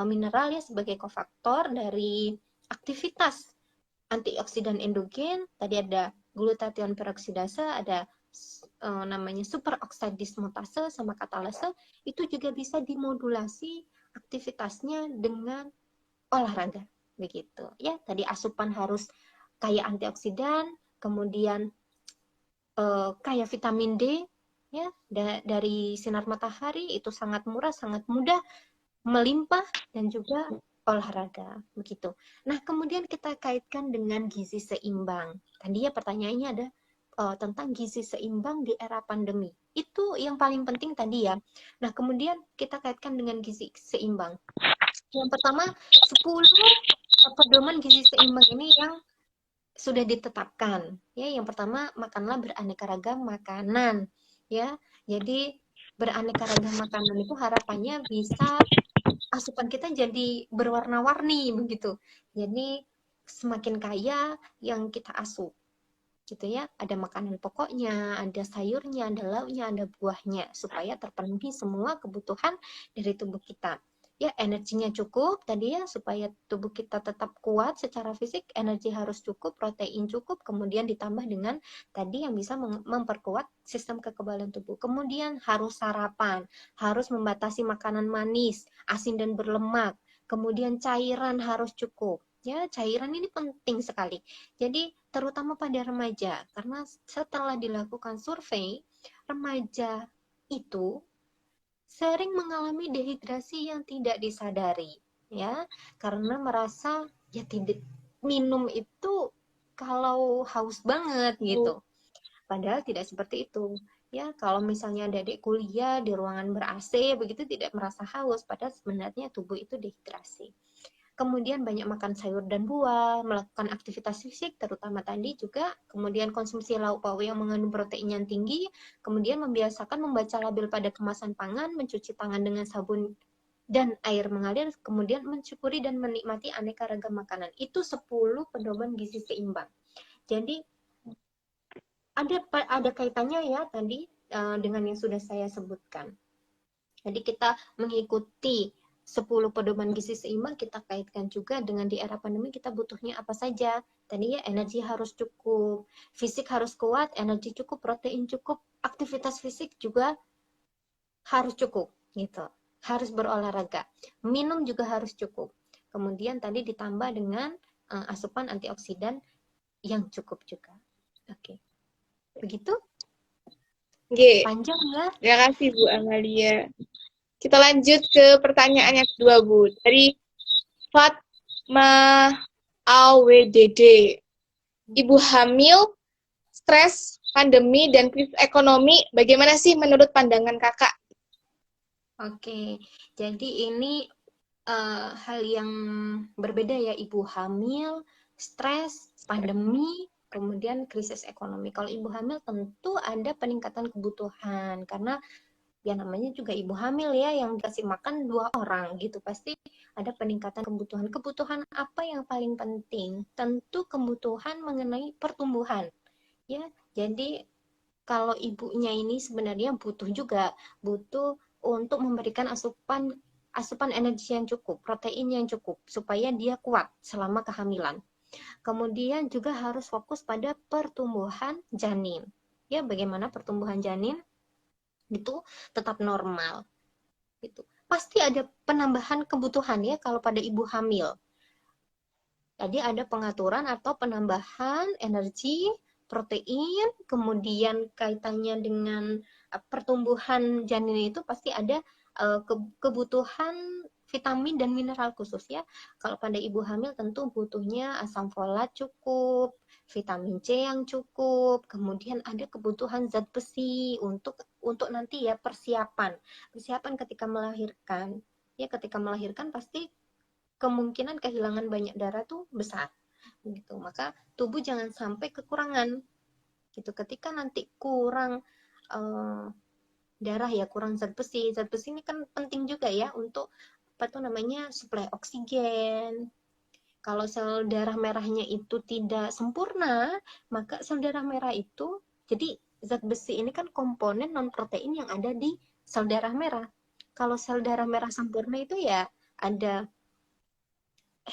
mineral ya sebagai kofaktor dari aktivitas antioksidan endogen. Tadi ada glutathione peroksidase, ada namanya superoxide dismutase sama katalase, itu juga bisa dimodulasi aktivitasnya dengan olahraga begitu ya. Tadi asupan harus kaya antioksidan, kemudian kaya vitamin D ya, dari sinar matahari itu sangat murah, sangat mudah, melimpah, dan juga olahraga begitu. Nah, kemudian kita kaitkan dengan gizi seimbang. Tadi ya pertanyaannya ada tentang gizi seimbang di era pandemi. Itu yang paling penting tadi ya. Nah, kemudian kita kaitkan dengan gizi seimbang. Yang pertama, 10 pedoman gizi seimbang ini yang sudah ditetapkan. Ya, yang pertama makanlah beraneka ragam makanan. Ya, jadi beraneka ragam makanan itu harapannya bisa asupan kita jadi berwarna-warni begitu. Jadi semakin kaya yang kita asup gitu ya. Ada makanan pokoknya, ada sayurnya, ada lauknya, ada buahnya supaya terpenuhi semua kebutuhan dari tubuh kita. Ya, energinya cukup tadi ya supaya tubuh kita tetap kuat secara fisik, energi harus cukup, protein cukup, kemudian ditambah dengan tadi yang bisa memperkuat sistem kekebalan tubuh. Kemudian harus sarapan, harus membatasi makanan manis, asin dan berlemak. Kemudian cairan harus cukup. Ya, cairan ini penting sekali. Jadi terutama pada remaja, karena setelah dilakukan survei, remaja itu sering mengalami dehidrasi yang tidak disadari, ya, karena merasa ya tidak minum itu kalau haus banget Oh, gitu. Padahal tidak seperti itu. Ya, kalau misalnya adik kuliah di ruangan ber-AC begitu tidak merasa haus, padahal sebenarnya tubuh itu dehidrasi. Kemudian banyak makan sayur dan buah, melakukan aktivitas fisik, terutama tadi juga, kemudian konsumsi lauk pauk yang mengandung protein yang tinggi, kemudian membiasakan membaca label pada kemasan pangan, mencuci tangan dengan sabun dan air mengalir, kemudian mensyukuri dan menikmati aneka ragam makanan. Itu 10 pedoman gizi seimbang. Jadi ada kaitannya ya tadi dengan yang sudah saya sebutkan. Jadi kita mengikuti 10 pedoman gizi seimbang, kita kaitkan juga dengan di era pandemi kita butuhnya apa saja. Tadi ya energi harus cukup, fisik harus kuat, energi cukup, protein cukup, aktivitas fisik juga harus cukup gitu. Harus berolahraga. Minum juga harus cukup. Kemudian tadi ditambah dengan asupan antioksidan yang cukup juga. Oke. Begitu? G. Panjang ya? Terima kasih Bu Amalia. Kita lanjut ke pertanyaan yang kedua, Bu. Dari Fatma AWDD. Ibu hamil, stres, pandemi, dan krisis ekonomi, bagaimana sih menurut pandangan kakak? Oke. Jadi ini hal yang berbeda ya, ibu hamil, stres, pandemi, kemudian krisis ekonomi. Kalau ibu hamil tentu ada peningkatan kebutuhan karena ya namanya juga ibu hamil ya yang dikasih makan 2 orang gitu pasti ada peningkatan kebutuhan. Kebutuhan apa yang paling penting? Tentu kebutuhan mengenai pertumbuhan ya. Jadi kalau ibunya ini sebenarnya butuh untuk memberikan asupan energi yang cukup, protein yang cukup supaya dia kuat selama kehamilan. Kemudian juga harus fokus pada pertumbuhan janin. Ya, bagaimana pertumbuhan janin itu tetap normal gitu. Pasti ada penambahan kebutuhan ya kalau pada ibu hamil. Tadi ada pengaturan atau penambahan energi, protein, kemudian kaitannya dengan pertumbuhan janin itu pasti ada kebutuhan vitamin dan mineral khusus ya. Kalau pada ibu hamil tentu butuhnya asam folat cukup, vitamin C yang cukup, kemudian ada kebutuhan zat besi untuk nanti ya persiapan ketika melahirkan. Ya ketika melahirkan pasti kemungkinan kehilangan banyak darah tuh besar gitu. Maka tubuh jangan sampai kekurangan gitu. Ketika nanti kurang darah ya, kurang zat besi. Zat besi ini kan penting juga ya untuk apa tuh namanya suplai oksigen. Kalau sel darah merahnya itu tidak sempurna, maka sel darah merah itu jadi zat besi ini kan komponen non protein yang ada di sel darah merah. Kalau sel darah merah sempurna itu ya ada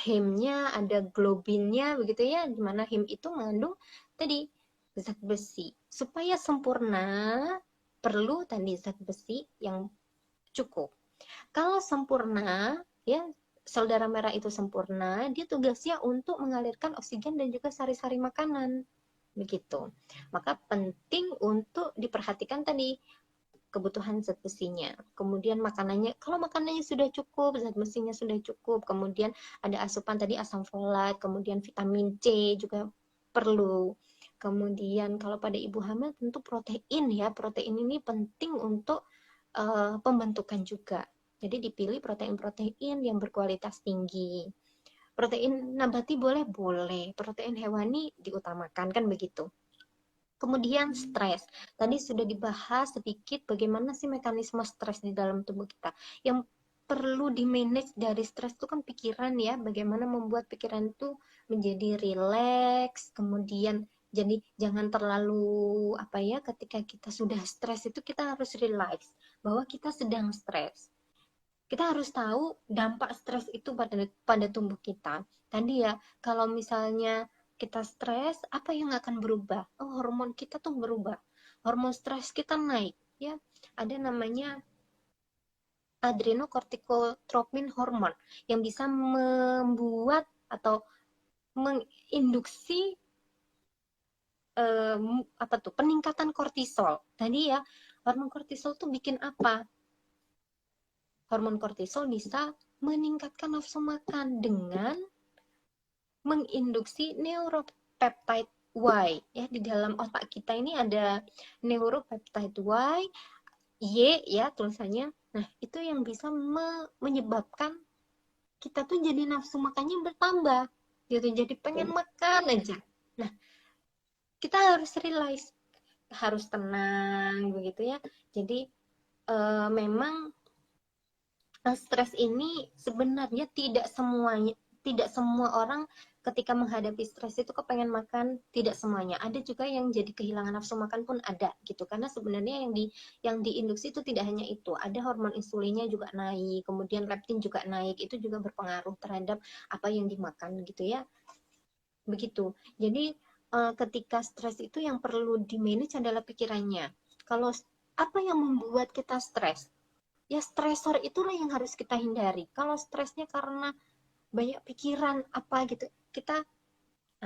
hemnya, ada globinnya begitu ya, di mana hem itu mengandung tadi zat besi. Supaya sempurna perlu tadi zat besi yang cukup. Kalau sempurna ya sel darah merah itu sempurna, dia tugasnya untuk mengalirkan oksigen dan juga sari-sari makanan. Begitu. Maka penting untuk diperhatikan tadi kebutuhan zat besinya. Kemudian makanannya, kalau makanannya sudah cukup, zat besinya sudah cukup, kemudian ada asupan tadi asam folat, kemudian vitamin C juga perlu. Kemudian kalau pada ibu hamil tentu protein ya, protein ini penting untuk pembentukan juga. Jadi dipilih protein-protein yang berkualitas tinggi. Protein nabati boleh, protein hewani diutamakan, kan begitu. Kemudian stres. Tadi sudah dibahas sedikit bagaimana sih mekanisme stres di dalam tubuh kita. Yang perlu di-manage dari stres itu kan pikiran ya, bagaimana membuat pikiran itu menjadi rileks, kemudian jadi jangan terlalu apa ya, ketika kita sudah stres itu kita harus relax bahwa kita sedang stres. Kita harus tahu dampak stres itu pada tubuh kita. Tadi ya, kalau misalnya kita stres, apa yang akan berubah? Oh, hormon kita tuh berubah. Hormon stres kita naik, ya. Ada namanya adrenocorticotropin hormon yang bisa membuat atau menginduksi apa tuh? Peningkatan kortisol. Tadi ya, hormon kortisol tuh bikin apa? Hormon kortisol bisa meningkatkan nafsu makan dengan menginduksi neuropeptide Y. Ya, di dalam otak kita ini ada neuropeptide Y ya tulisannya. Nah, itu yang bisa menyebabkan kita tuh jadi nafsu makannya bertambah. Gitu, jadi pengen makan aja. Nah, kita harus realize, harus tenang begitu ya. Jadi memang stres ini sebenarnya tidak semua orang ketika menghadapi stres itu kepengen makan, tidak semuanya. Ada juga yang jadi kehilangan nafsu makan pun ada gitu. Karena sebenarnya yang diinduksi itu tidak hanya itu. Ada hormon insulinnya juga naik, kemudian leptin juga naik. Itu juga berpengaruh terhadap apa yang dimakan gitu ya. Begitu. Jadi ketika stres itu yang perlu di-manage adalah pikirannya. Kalau apa yang membuat kita stres? Ya stresor itulah yang harus kita hindari. Kalau stresnya karena banyak pikiran apa gitu, kita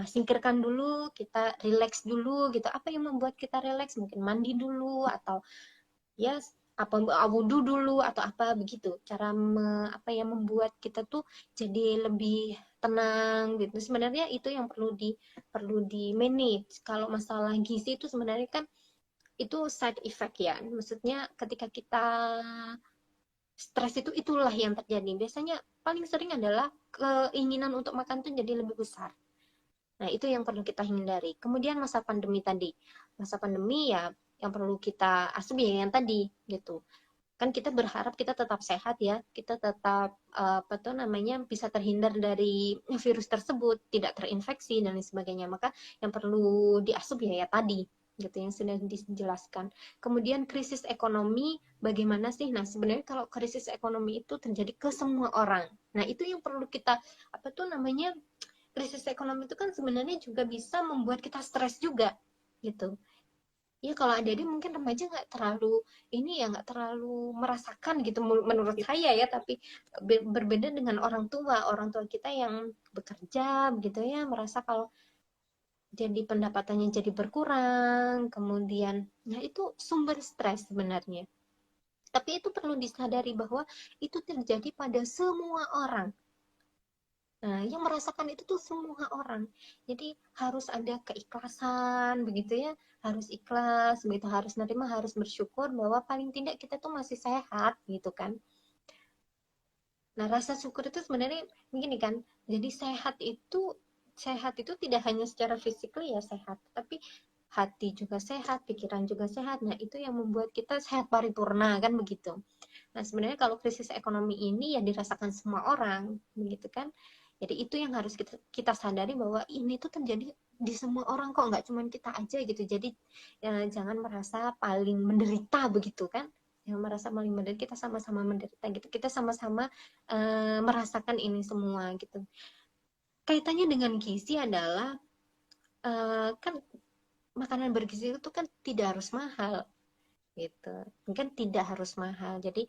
singkirkan dulu, kita relax dulu gitu. Apa yang membuat kita relax? Mungkin mandi dulu atau ya apa wudhu dulu atau apa begitu. Cara apa yang membuat kita tuh jadi lebih tenang gitu. Sebenarnya itu yang perlu di manage. Kalau masalah gizi itu sebenarnya kan itu side effect ya. Maksudnya ketika kita stres itu itulah yang terjadi. Biasanya paling sering adalah keinginan untuk makan tuh jadi lebih besar. Nah, itu yang perlu kita hindari. Kemudian masa pandemi tadi. Masa pandemi ya yang perlu kita asup ya yang tadi gitu. Kan kita berharap kita tetap sehat ya. Kita tetap apa tuh namanya bisa terhindar dari virus tersebut, tidak terinfeksi dan lain sebagainya. Maka yang perlu diasup ya tadi gitu yang sudah dijelaskan. Kemudian krisis ekonomi bagaimana sih? Nah, sebenarnya kalau krisis ekonomi itu terjadi ke semua orang. Nah, itu yang perlu kita apa tuh namanya? Krisis ekonomi itu kan sebenarnya juga bisa membuat kita stres juga gitu. Ya kalau adik-adik mungkin remaja nggak terlalu ini ya nggak terlalu merasakan gitu menurut saya ya, tapi berbeda dengan orang tua kita yang bekerja begitu ya, merasa kalau jadi pendapatannya jadi berkurang, kemudian nah itu sumber stres sebenarnya. Tapi itu perlu disadari bahwa itu terjadi pada semua orang. Nah, yang merasakan itu tuh semua orang. Jadi harus ada keikhlasan begitu ya, harus ikhlas, begitu harus nerima, harus bersyukur bahwa paling tidak kita tuh masih sehat gitu kan. Nah, rasa syukur itu sebenarnya begini kan. Jadi sehat itu tidak hanya secara fisik ya sehat, tapi hati juga sehat, pikiran juga sehat. Nah, itu yang membuat kita sehat paripurna kan begitu. Nah, sebenarnya kalau krisis ekonomi ini ya dirasakan semua orang, begitu kan. Jadi itu yang harus kita sadari bahwa ini tuh terjadi di semua orang kok, nggak cuma kita aja gitu. Jadi jangan merasa paling menderita begitu kan. Jangan merasa paling menderita, kita sama-sama menderita gitu. Kita sama-sama merasakan ini semua gitu. Kaitannya dengan gizi adalah kan makanan bergizi itu kan tidak harus mahal gitu. Mungkin tidak harus mahal. Jadi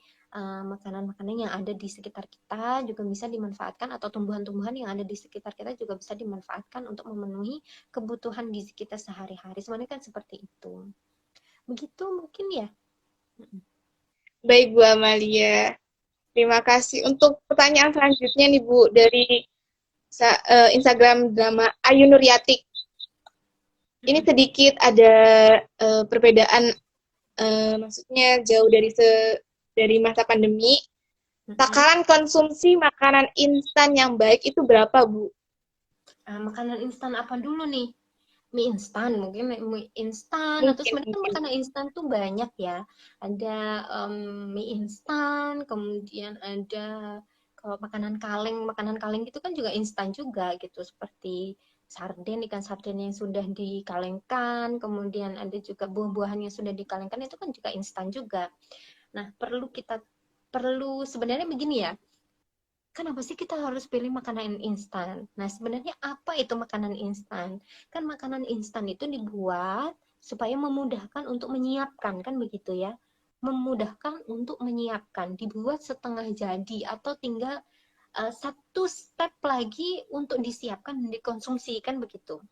makanan-makanan yang ada di sekitar kita juga bisa dimanfaatkan, atau tumbuhan-tumbuhan yang ada di sekitar kita juga bisa dimanfaatkan untuk memenuhi kebutuhan gizi kita sehari-hari. Sebenarnya kan seperti itu. Begitu mungkin ya. Baik Bu Amalia, terima kasih. Untuk pertanyaan selanjutnya nih Bu, dari Instagram drama Ayu Nuryatik. Ini sedikit ada perbedaan, maksudnya jauh dari masa pandemi. Takaran konsumsi makanan instan yang baik itu berapa, Bu? Makanan instan apa dulu nih? Mie instan, mungkin mie instan, atau Mungkin, sebenarnya mungkin. makanan instan tuh banyak ya. Ada mie instan, kemudian ada kalau makanan kaleng itu kan juga instan juga gitu, seperti sarden, ikan sarden yang sudah dikalengkan, kemudian ada juga buah-buahan yang sudah dikalengkan itu kan juga instan juga. Nah, perlu sebenarnya begini ya, kenapa sih kita harus pilih makanan instan? Nah, sebenarnya apa itu makanan instan? Kan makanan instan itu dibuat supaya memudahkan untuk menyiapkan, kan begitu ya? Memudahkan untuk menyiapkan, dibuat setengah jadi atau tinggal satu step lagi untuk disiapkan dan dikonsumsi, kan begitu.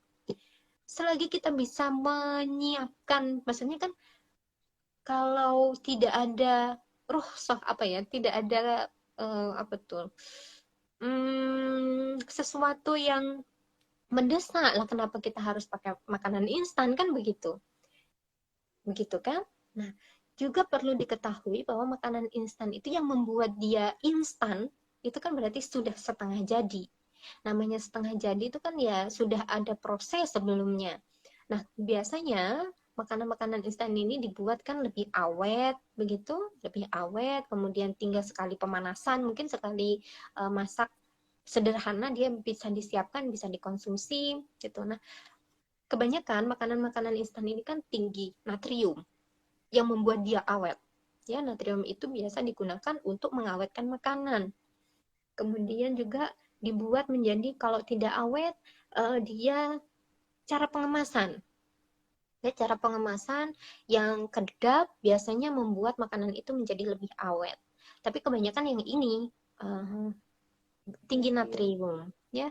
Selagi kita bisa menyiapkan, maksudnya kan kalau tidak ada apa ya, tidak ada apa tuh sesuatu yang mendesak lah kenapa kita harus pakai makanan instan, kan begitu, begitu kan. Nah, juga perlu diketahui bahwa makanan instan itu yang membuat dia instan itu kan berarti sudah setengah jadi. Namanya setengah jadi itu kan ya sudah ada proses sebelumnya. Nah, biasanya makanan-makanan instan ini dibuat kan lebih awet, begitu, lebih awet, kemudian tinggal sekali pemanasan, mungkin sekali masak sederhana dia bisa disiapkan, bisa dikonsumsi, gitu. Nah, kebanyakan makanan-makanan instan ini kan tinggi natrium yang membuat dia awet. Ya, natrium itu biasa digunakan untuk mengawetkan makanan. Kemudian juga dibuat menjadi kalau tidak awet, dia cara pengemasan. Ya, cara pengemasan yang kedap biasanya membuat makanan itu menjadi lebih awet. Tapi kebanyakan yang ini uh, tinggi natrium, ya.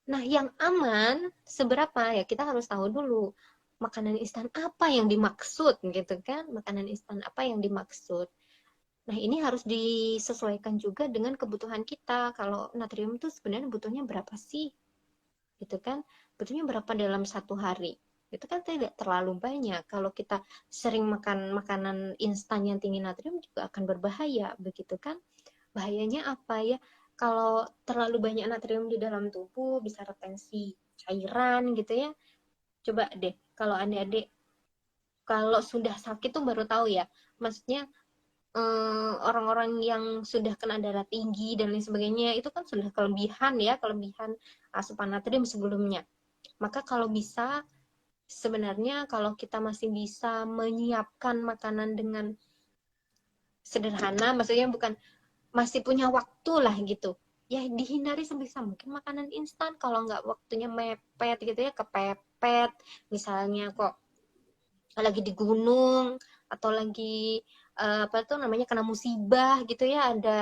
Nah, yang aman seberapa ya kita harus tahu dulu makanan instan apa yang dimaksud gitu kan? Makanan instan apa yang dimaksud. Nah, ini harus disesuaikan juga dengan kebutuhan kita. Kalau natrium itu sebenarnya butuhnya berapa sih? Gitu kan? Butuhnya berapa dalam satu hari? Itu kan tidak terlalu banyak. Kalau kita sering makan makanan instan yang tinggi natrium juga akan berbahaya, begitu kan? Bahayanya apa ya? Kalau terlalu banyak natrium di dalam tubuh bisa retensi cairan gitu ya. Coba deh kalau adik-adik kalau sudah sakit tuh baru tahu ya. Maksudnya orang-orang yang sudah kena darah tinggi dan lain sebagainya itu kan sudah kelebihan ya, kelebihan asupan natrium sebelumnya. Maka kalau bisa sebenarnya kalau kita masih bisa menyiapkan makanan dengan sederhana, maksudnya bukan masih punya waktu lah gitu, ya dihindari sebisa mungkin makanan instan. Kalau nggak waktunya mepet gitu ya, kepepet misalnya kok lagi di gunung atau lagi apa tuh namanya kena musibah gitu ya, ada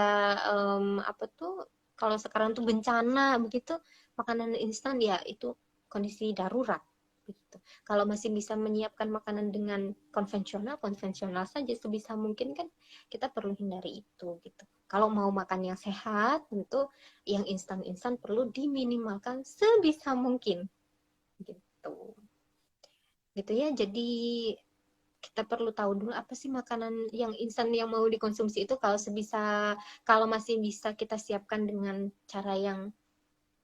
apa tuh kalau sekarang tuh bencana begitu, makanan instan ya itu kondisi darurat begitu. Kalau masih bisa menyiapkan makanan dengan konvensional, konvensional saja sebisa mungkin kan kita perlu hindari itu gitu. Kalau mau makan yang sehat, tentu yang instan-instan perlu diminimalkan sebisa mungkin gitu. Gitu ya. Jadi kita perlu tahu dulu apa sih makanan yang instan yang mau dikonsumsi itu, kalau masih bisa kita siapkan dengan cara yang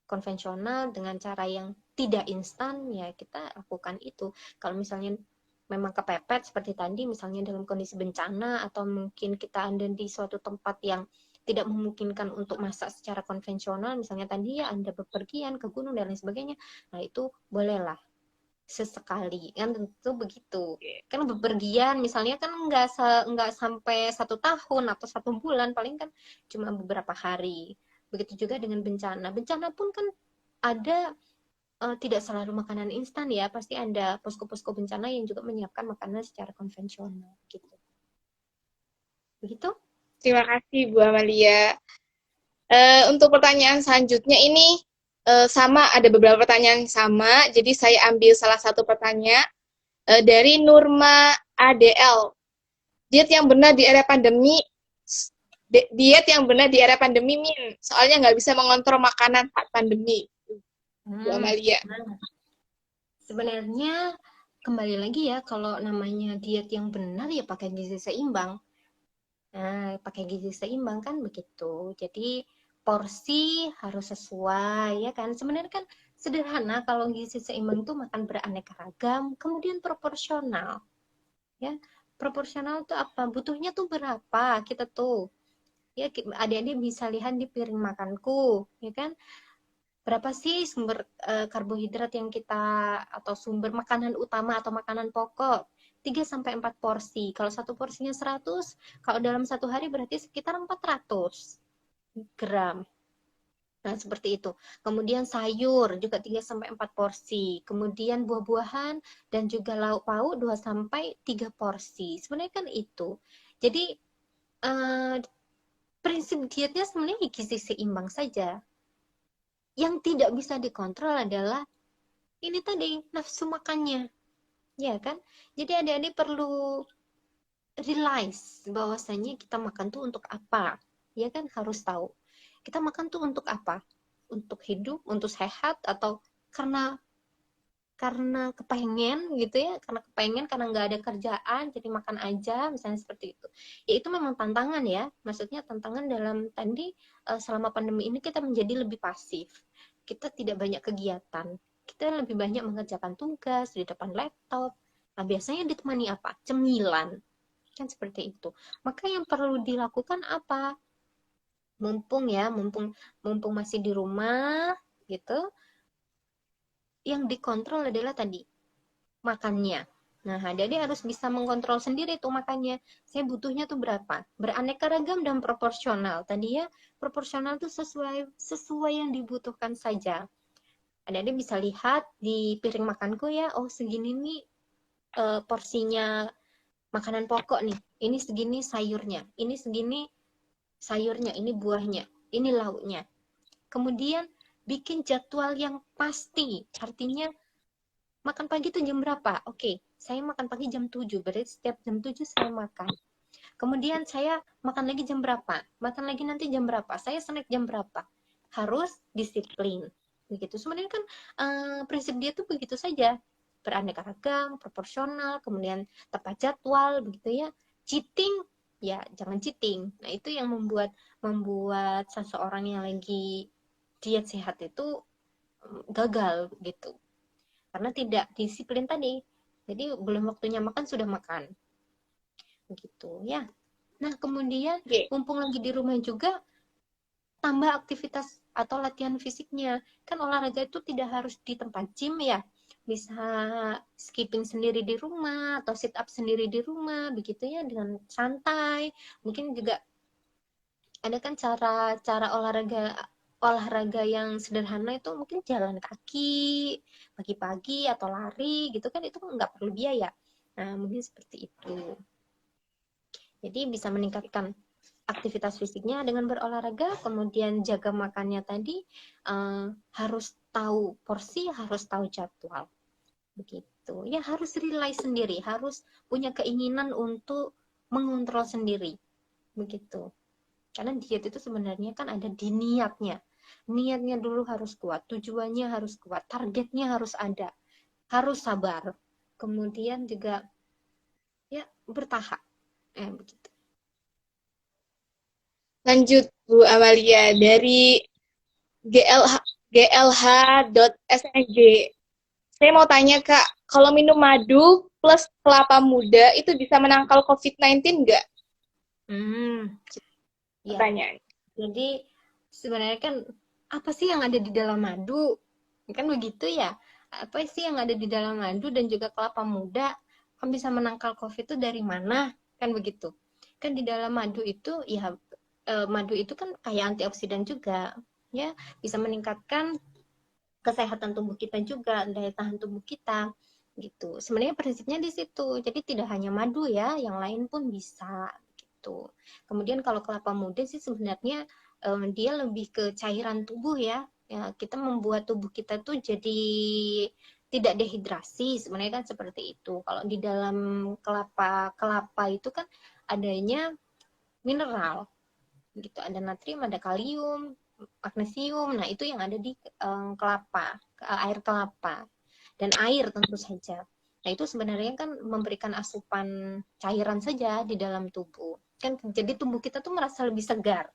konvensional, dengan cara yang tidak instan, ya kita lakukan itu. Kalau misalnya memang kepepet seperti tadi, misalnya dalam kondisi bencana atau mungkin kita ada di suatu tempat yang tidak memungkinkan untuk masak secara konvensional, misalnya tadi ya Anda bepergian ke gunung dan lain sebagainya, nah itu bolehlah sesekali kan, tentu begitu. Kan bepergian misalnya kan nggak sampai 1 tahun atau 1 bulan, paling kan cuma beberapa hari. Begitu juga dengan bencana. Bencana pun kan ada tidak selalu makanan instan ya, pasti ada posko-posko bencana yang juga menyiapkan makanan secara konvensional gitu. Begitu? Terima kasih, Bu Amalia. Untuk pertanyaan selanjutnya ini sama, ada beberapa pertanyaan sama, jadi saya ambil salah satu pertanyaan dari Nurma ADL. Diet yang benar di era pandemi, Min. Soalnya nggak bisa mengontrol makanan saat pandemi. Bu Amalia. Sebenarnya kembali lagi ya, kalau namanya diet yang benar ya pakai gizi seimbang. Nah, pakai gizi seimbang kan begitu. Jadi porsi harus sesuai ya kan. Sebenarnya kan sederhana kalau gizi seimbang itu makan beraneka ragam, kemudian proporsional ya. Proporsional tuh apa? Butuhnya tuh berapa kita tuh. Ya adik-adik bisa lihat di piring makanku, ya kan? Berapa sih sumber karbohidrat yang kita atau sumber makanan utama atau makanan pokok? 3 sampai 4 porsi. Kalau satu porsinya 100, kalau dalam satu hari berarti sekitar 400 gram. Nah, seperti itu. Kemudian sayur juga 3 sampai 4 porsi. Kemudian buah-buahan dan juga lauk pauk 2 sampai 3 porsi. Sebenarnya kan itu. Jadi eh, prinsip dietnya sebenarnya gizi seimbang saja. Yang tidak bisa dikontrol adalah ini tadi nafsu makannya, ya kan? Jadi adik-adik perlu realize bahwasanya kita makan tuh untuk apa, ya kan? Harus tahu kita makan tuh untuk apa, untuk hidup, untuk sehat, atau karena kepengen gitu ya, karena kepengen, karena nggak ada kerjaan jadi makan aja, misalnya seperti itu. Ya itu memang tantangan ya, maksudnya tantangan dalam tadi selama pandemi ini kita menjadi lebih pasif, kita tidak banyak kegiatan, kita lebih banyak mengerjakan tugas di depan laptop. Nah biasanya ditemani apa? Cemilan, kan seperti itu. Maka yang perlu dilakukan apa? Mumpung ya, mumpung masih di rumah gitu, yang dikontrol adalah tadi makannya. Nah, adik-adik harus bisa mengontrol sendiri tuh makannya. Saya butuhnya tuh berapa? Beraneka ragam dan proporsional. Tadi ya, proporsional tuh sesuai yang dibutuhkan saja. Adik-adik bisa lihat di piring makanku ya, oh segini nih porsinya makanan pokok nih. Ini segini sayurnya, ini segini sayurnya, ini buahnya, ini lauknya. Kemudian bikin jadwal yang pasti. Artinya makan pagi itu jam berapa? Oke, saya makan pagi jam 7, berarti setiap jam 7 saya makan. Kemudian saya makan lagi jam berapa? Makan lagi nanti jam berapa? Saya snack jam berapa? Harus disiplin. Begitu. Sebenarnya kan prinsip dia tuh begitu saja. Beraneka ragam, proporsional, kemudian tepat jadwal, begitu ya. Cheating, ya jangan cheating. Nah, itu yang membuat seseorang yang lagi diet sehat itu gagal gitu, karena tidak disiplin tadi. Jadi belum waktunya makan sudah makan. Begitu ya. Nah, kemudian Oke. mumpung lagi di rumah juga tambah aktivitas atau latihan fisiknya. Kan olahraga itu tidak harus di tempat gym ya. Bisa skipping sendiri di rumah atau sit up sendiri di rumah begitu ya, dengan santai. Mungkin juga ada kan cara-cara olahraga yang sederhana itu, mungkin jalan kaki pagi-pagi atau lari gitu kan, itu nggak perlu biaya. Nah mungkin seperti itu, jadi bisa meningkatkan aktivitas fisiknya dengan berolahraga, kemudian jaga makannya tadi, harus tahu porsi, harus tahu jadwal begitu ya, harus realize sendiri, harus punya keinginan untuk mengontrol sendiri begitu. Karena diet itu sebenarnya kan ada di niatnya. Niatnya dulu harus kuat, tujuannya harus kuat, targetnya harus ada, harus sabar. Kemudian juga ya bertahap. Begitu. Lanjut Bu Amalia dari GLH glh.sng. Saya mau tanya Kak, kalau minum madu plus kelapa muda itu bisa menangkal COVID-19 nggak? Ya. Pertanyaan. Jadi sebenarnya kan apa sih yang ada di dalam madu? Kan begitu ya. Apa sih yang ada di dalam madu dan juga kelapa muda? Kan bisa menangkal COVID itu dari mana? Kan begitu. Kan di dalam madu itu ya, madu itu kan kayak antioksidan juga, ya bisa meningkatkan kesehatan tubuh kita juga, daya tahan tubuh kita gitu. Sebenarnya prinsipnya di situ. Jadi tidak hanya madu ya, yang lain pun bisa gitu. Kemudian kalau kelapa muda sih sebenarnya dia lebih ke cairan tubuh ya. Ya, kita membuat tubuh kita tuh jadi tidak dehidrasi, sebenarnya kan seperti itu. Kalau di dalam kelapa itu kan adanya mineral gitu, ada natrium, ada kalium, magnesium. Nah itu yang ada di kelapa, air kelapa, dan air tentu saja. Nah itu sebenarnya kan memberikan asupan cairan saja di dalam tubuh. kan, jadi tubuh kita tuh merasa lebih segar,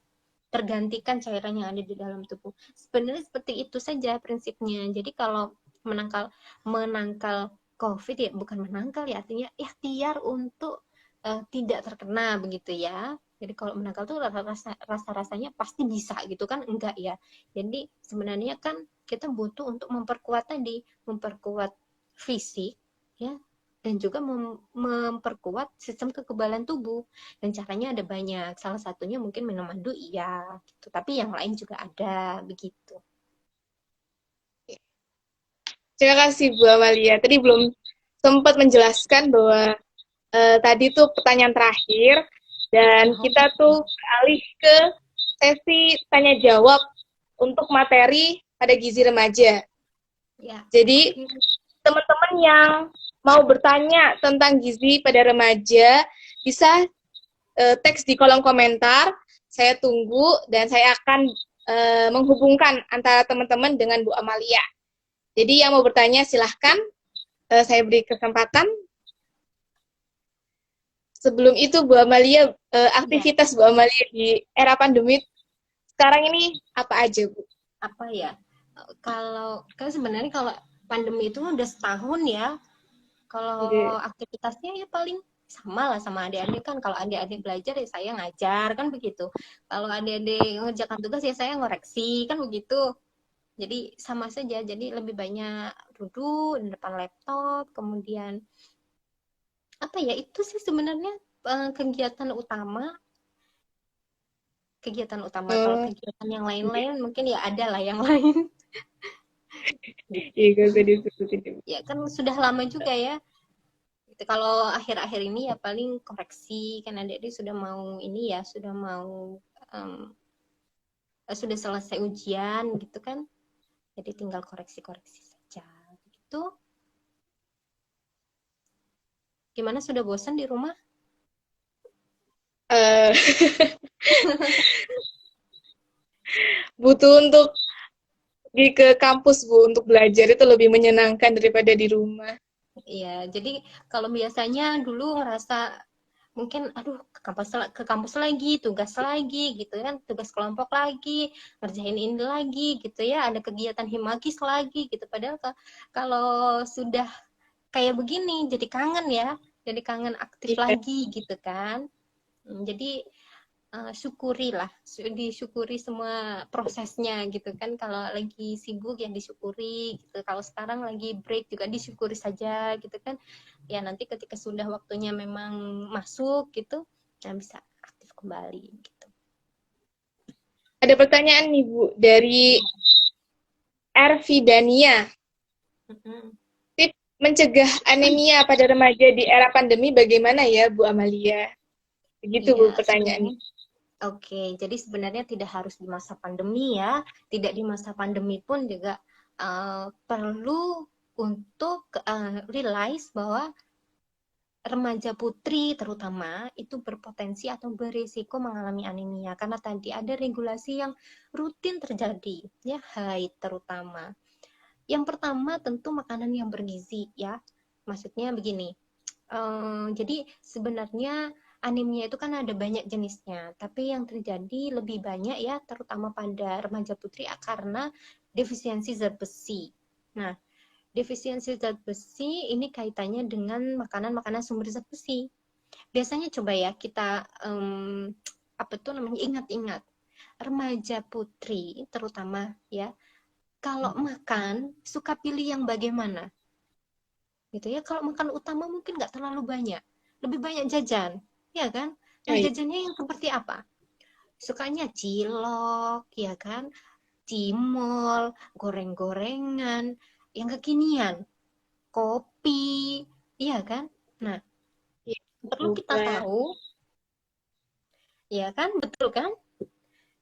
tergantikan cairan yang ada di dalam tubuh. Sebenarnya seperti itu saja prinsipnya. Jadi kalau menangkal menangkal COVID ya, bukan menangkal ya, artinya ikhtiar untuk tidak terkena begitu ya. Jadi kalau menangkal tuh rasa-rasanya pasti bisa gitu kan, enggak ya. Jadi sebenarnya kan kita butuh untuk memperkuat tadi, memperkuat fisik ya, dan juga memperkuat sistem kekebalan tubuh. Dan caranya ada banyak. Salah satunya mungkin minum madu iya gitu. Tapi yang lain juga ada begitu. Terima kasih Bu Amalia. Tadi belum sempat menjelaskan bahwa tadi tuh pertanyaan terakhir dan kita tuh beralih ke sesi tanya jawab untuk materi pada gizi remaja. Ya. Jadi teman-teman yang mau bertanya tentang gizi pada remaja bisa teks di kolom komentar. Saya tunggu dan saya akan menghubungkan antara teman-teman dengan Bu Amalia. Jadi yang mau bertanya silahkan, saya beri kesempatan. Sebelum itu Bu Amalia, aktivitas Bu Amalia di era pandemi sekarang ini apa aja Bu? Apa ya? Kalau kan sebenarnya kalau pandemi itu udah setahun ya. Kalau aktivitasnya ya paling sama lah sama adik-adik kan. Kalau adik-adik belajar ya saya ngajar kan begitu. Kalau adik-adik mengerjakan tugas ya saya ngoreksi kan begitu. Jadi sama saja. Jadi lebih banyak duduk di depan laptop, kemudian apa ya, itu sih sebenarnya kegiatan utama. Kalau kegiatan yang lain-lain mungkin ya ada lah yang lain. Ya kan sudah lama juga ya. Kalau akhir-akhir ini ya paling koreksi, kan adik-adik sudah mau ini ya, sudah mau sudah selesai ujian gitu kan. Jadi tinggal koreksi-koreksi saja. Gitu. Gimana, sudah bosan di rumah? Butuh untuk pergi ke kampus Bu untuk belajar itu lebih menyenangkan daripada di rumah. Iya, jadi kalau biasanya dulu ngerasa mungkin aduh ke kampus lagi, tugas lagi gitu kan, tugas kelompok lagi, ngerjain ini lagi gitu ya, ada kegiatan himagis lagi gitu. Padahal kalau sudah kayak begini jadi kangen ya, jadi kangen aktif lagi gitu kan. Jadi syukurilah, disyukuri semua prosesnya gitu kan. Kalau lagi sibuk ya disyukuri gitu, kalau sekarang lagi break juga disyukuri saja gitu kan. Ya nanti ketika sudah waktunya memang masuk gitu, nah bisa aktif kembali gitu. Ada pertanyaan nih Bu dari Ervidania. Tips mencegah anemia pada remaja di era pandemi bagaimana ya Bu Amalia? Begitu Bu pertanyaannya. Oke, jadi sebenarnya tidak harus di masa pandemi ya. Tidak di masa pandemi pun juga perlu untuk realize bahwa remaja putri terutama itu berpotensi atau berisiko mengalami anemia karena tadi ada regulasi yang rutin terjadi ya, haid terutama. Yang pertama tentu makanan yang bergizi ya. Maksudnya begini. Jadi sebenarnya anemia itu kan ada banyak jenisnya, tapi yang terjadi lebih banyak ya terutama pada remaja putri karena defisiensi zat besi. Nah, defisiensi zat besi ini kaitannya dengan makanan-makanan sumber zat besi. Biasanya coba ya kita apa tuh namanya, ingat-ingat remaja putri terutama ya, kalau makan suka pilih yang bagaimana gitu ya. Kalau makan utama mungkin nggak terlalu banyak, lebih banyak jajan ya kan. Nah jajannya yang seperti apa? Sukanya cilok ya kan, cimol, goreng-gorengan yang kekinian, kopi iya kan. Nah perlu kita tahu ya kan, betul kan.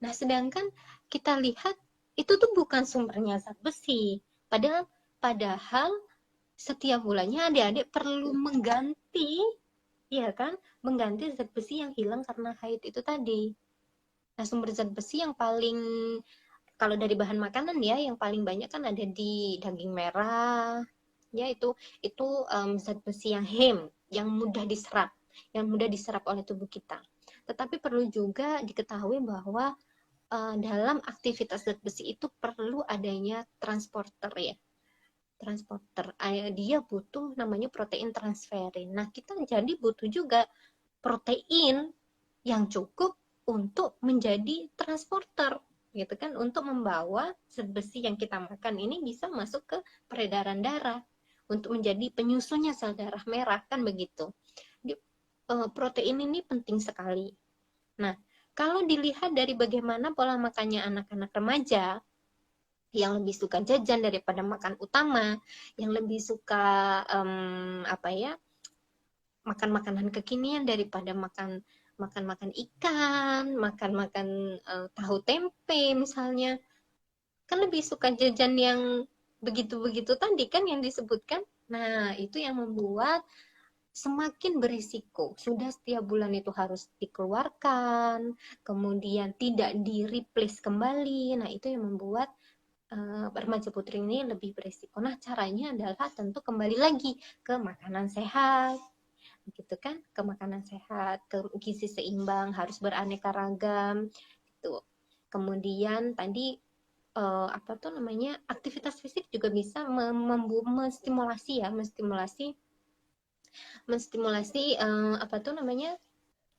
Nah sedangkan kita lihat itu tuh bukan sumbernya zat besi, padahal setiap bulannya adik-adik perlu mengganti, ya kan, mengganti zat besi yang hilang karena haid itu tadi. Nah sumber zat besi yang paling, kalau dari bahan makanan ya, yang paling banyak kan ada di daging merah ya, itu zat besi yang yang mudah diserap oleh tubuh kita. Tetapi perlu juga diketahui bahwa dalam aktivitas zat besi itu perlu adanya transporter ya. Transporter. Dia butuh namanya protein transferin. Nah, kita jadi butuh juga protein yang cukup untuk menjadi transporter gitu kan, untuk membawa zat besi yang kita makan ini bisa masuk ke peredaran darah untuk menjadi penyusunnya sel darah merah kan begitu. Protein ini penting sekali. Nah, kalau dilihat dari bagaimana pola makannya anak-anak remaja yang lebih suka jajan daripada makan utama, yang lebih suka makan makanan kekinian daripada makan ikan, makan tahu tempe misalnya, kan lebih suka jajan yang begitu-begitu tadi kan yang disebutkan. Nah, itu yang membuat semakin berisiko. Sudah setiap bulan itu harus dikeluarkan, kemudian tidak di-replace kembali. Nah, itu yang membuat remaja putri ini lebih berisiko. Nah, caranya adalah tentu kembali lagi ke makanan sehat, gitu kan, ke makanan sehat, ke gizi seimbang, harus beraneka ragam, gitu. Kemudian tadi aktivitas fisik juga bisa menstimulasi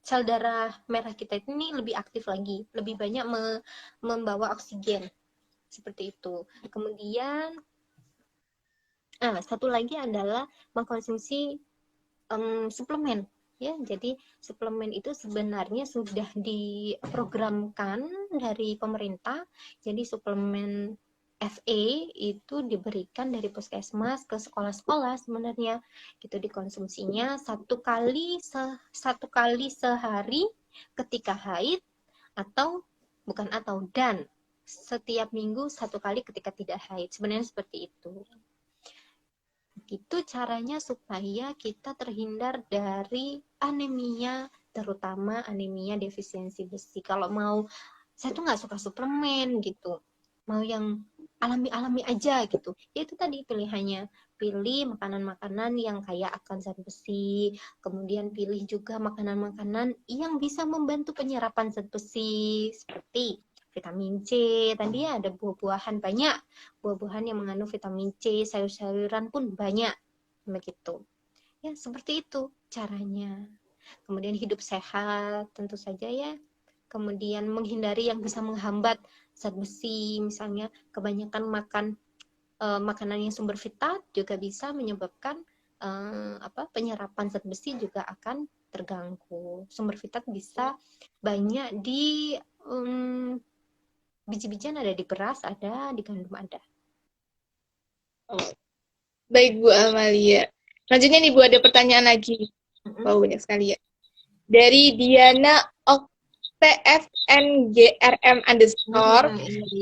sel darah merah kita ini lebih aktif lagi, lebih banyak membawa oksigen. Seperti itu. Kemudian satu lagi adalah mengkonsumsi suplemen ya. Jadi suplemen itu sebenarnya sudah diprogramkan dari pemerintah. Jadi suplemen FA itu diberikan dari puskesmas ke sekolah-sekolah sebenarnya. Gitu dikonsumsinya satu kali sehari ketika haid, dan setiap minggu satu kali ketika tidak haid. Sebenarnya seperti itu. Itu caranya supaya kita terhindar dari anemia, terutama anemia defisiensi besi. Kalau mau, saya tuh nggak suka suplemen gitu, mau yang alami-alami aja gitu. Ya itu tadi pilihannya. Pilih makanan-makanan yang kaya akan zat besi, kemudian pilih juga makanan-makanan yang bisa membantu penyerapan zat besi, seperti vitamin C, tadi ada buah-buahan banyak, buah-buahan yang mengandung vitamin C, sayur-sayuran pun banyak, begitu. Ya, seperti itu caranya. Kemudian hidup sehat, tentu saja ya. Kemudian menghindari yang bisa menghambat zat besi, misalnya kebanyakan makan makanan yang sumber fitat juga bisa menyebabkan penyerapan zat besi juga akan terganggu. Sumber fitat bisa banyak di biji-bijian, ada di beras, ada di gandum, ada. Baik Bu Amalia. Selanjutnya nih Bu, ada pertanyaan lagi. Wow, banyak sekali ya. Dari Diana TFNGRM _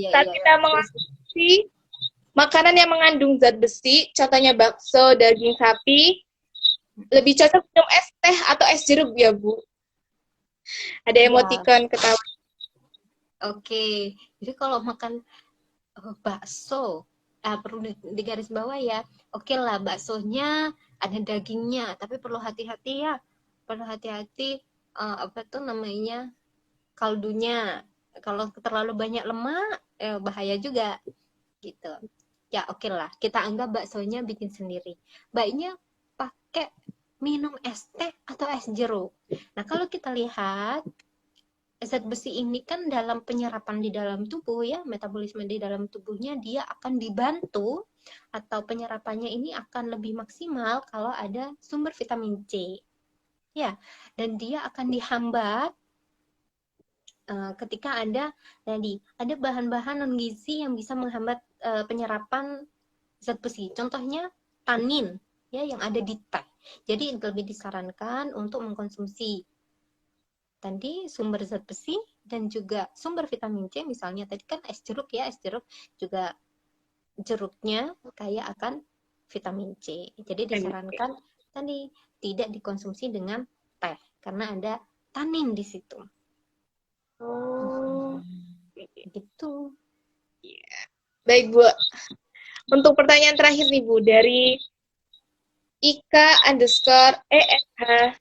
saat kita mengonsumsi makanan yang mengandung zat besi, contohnya bakso, daging sapi, lebih cocok minum es teh atau es jeruk ya Bu? Ada emoticon ketawa. Oke, jadi kalau makan bakso, perlu digaris bawah ya. Oke lah, baksonya ada dagingnya, tapi perlu hati-hati ya. Perlu hati-hati kaldunya. Kalau terlalu banyak lemak, bahaya juga gitu. Ya oke lah, kita anggap baksonya bikin sendiri. Baiknya pakai minum es teh atau es jeruk. Nah, kalau kita lihat zat besi ini kan dalam penyerapan di dalam tubuh ya, metabolisme di dalam tubuhnya dia akan dibantu atau penyerapannya ini akan lebih maksimal kalau ada sumber vitamin C. Ya, dan dia akan dihambat ketika ada bahan-bahan non gizi yang bisa menghambat penyerapan zat besi. Contohnya tanin ya yang ada di teh. Jadi lebih disarankan untuk mengkonsumsi tadi sumber zat besi dan juga sumber vitamin C, misalnya tadi kan es jeruk ya, es jeruk juga jeruknya kaya akan vitamin C. Jadi disarankan tadi tidak dikonsumsi dengan teh karena ada tanin di situ. Oh, gitu. Baik Bu. Untuk pertanyaan terakhir nih Bu, dari Ika_ESH 22.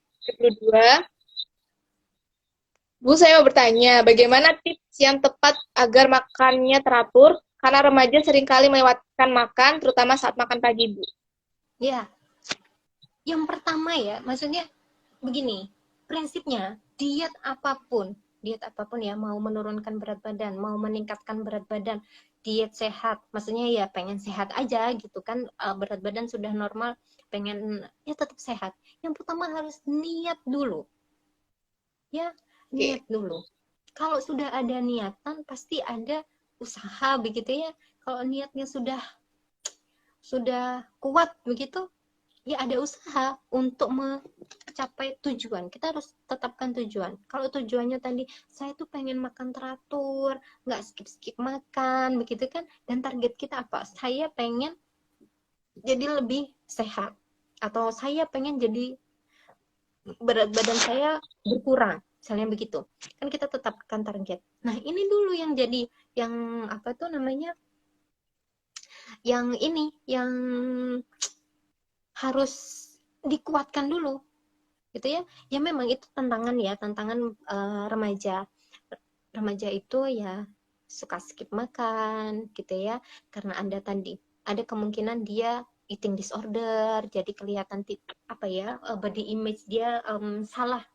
Bu, saya mau bertanya, bagaimana tips yang tepat agar makannya teratur? Karena remaja seringkali melewatkan makan, terutama saat makan pagi, Bu. Ya, yang pertama ya, maksudnya begini, prinsipnya diet apapun ya, mau menurunkan berat badan, mau meningkatkan berat badan, diet sehat, maksudnya ya pengen sehat aja gitu kan, berat badan sudah normal, pengen ya tetap sehat. Yang pertama harus niat dulu, ya niat Oke. dulu. Kalau sudah ada niatan, pasti ada usaha begitu ya. Kalau niatnya sudah kuat begitu, ya ada usaha untuk mencapai tujuan. Kita harus tetapkan tujuan. Kalau tujuannya tadi saya tuh pengen makan teratur, nggak skip makan begitu kan, dan target kita apa, saya pengen jadi lebih sehat, atau saya pengen jadi berat badan saya berkurang, misalnya begitu kan, kita tetapkan target. Nah ini dulu yang jadi, yang apa tuh namanya, yang ini yang harus dikuatkan dulu gitu ya. Ya memang itu tantangan ya, tantangan remaja. Remaja itu ya suka skip makan gitu ya, karena ada kemungkinan dia eating disorder, jadi kelihatan apa ya, body image dia salah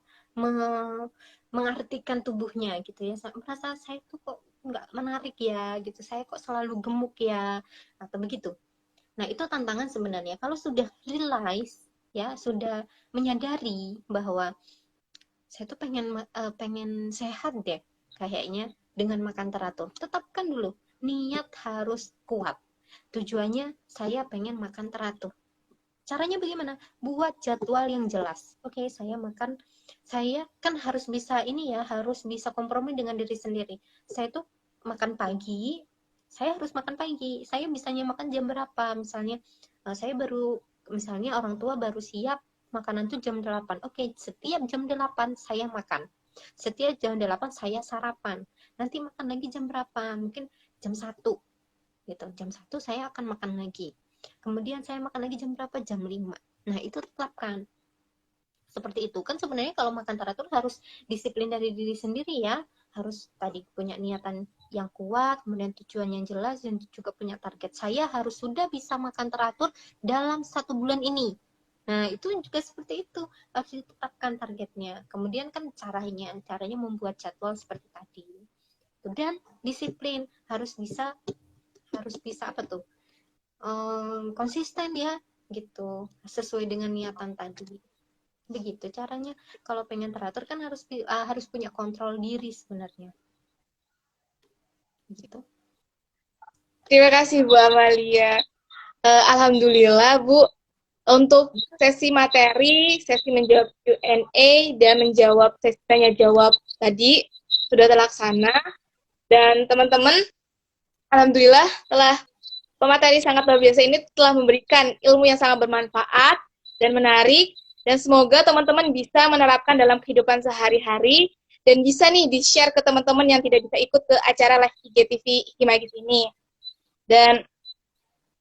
mengartikan tubuhnya gitu ya, merasa saya tuh kok nggak menarik ya gitu, saya kok selalu gemuk ya, atau begitu. Nah, itu tantangan sebenarnya. Kalau sudah realize, ya, sudah menyadari bahwa saya tuh pengen sehat deh, kayaknya dengan makan teratur. Tetapkan dulu, niat harus kuat. Tujuannya saya pengen makan teratur. Caranya bagaimana? Buat jadwal yang jelas. Oke, saya kan harus bisa ini ya, harus bisa kompromi dengan diri sendiri. Saya tuh makan pagi, saya harus makan pagi. Saya bisanya makan jam berapa? Misalnya, saya baru, misalnya orang tua baru siap makanan tuh jam 8. Oke, setiap jam 8 saya makan. Setiap jam 8 saya sarapan. Nanti makan lagi jam berapa? Mungkin jam 1 gitu. Jam 1 saya akan makan lagi. Kemudian saya makan lagi jam berapa? Jam 5. Nah, itu tetapkan. Seperti itu. Kan sebenarnya kalau makan teratur harus disiplin dari diri sendiri ya. Harus tadi punya niatan yang kuat, kemudian tujuan yang jelas, dan juga punya target. Saya harus sudah bisa makan teratur dalam 1 bulan ini. Nah, itu juga seperti itu. Harus ditetapkan targetnya. Kemudian kan caranya membuat jadwal seperti tadi. Dan disiplin, harus bisa apa tuh, konsisten ya gitu, sesuai dengan niatan tadi, begitu caranya. Kalau pengen teratur kan harus punya kontrol diri sebenarnya gitu. Terima kasih, Bu Amalia. Alhamdulillah, Bu, untuk sesi materi, sesi menjawab Q&A, dan menjawab sesi tanya jawab tadi sudah terlaksana. Dan teman-teman, alhamdulillah telah pemateri sangat luar biasa ini telah memberikan ilmu yang sangat bermanfaat dan menarik, dan semoga teman-teman bisa menerapkan dalam kehidupan sehari-hari dan bisa nih di-share ke teman-teman yang tidak bisa ikut ke acara live IGTV Hikmagis ini. Dan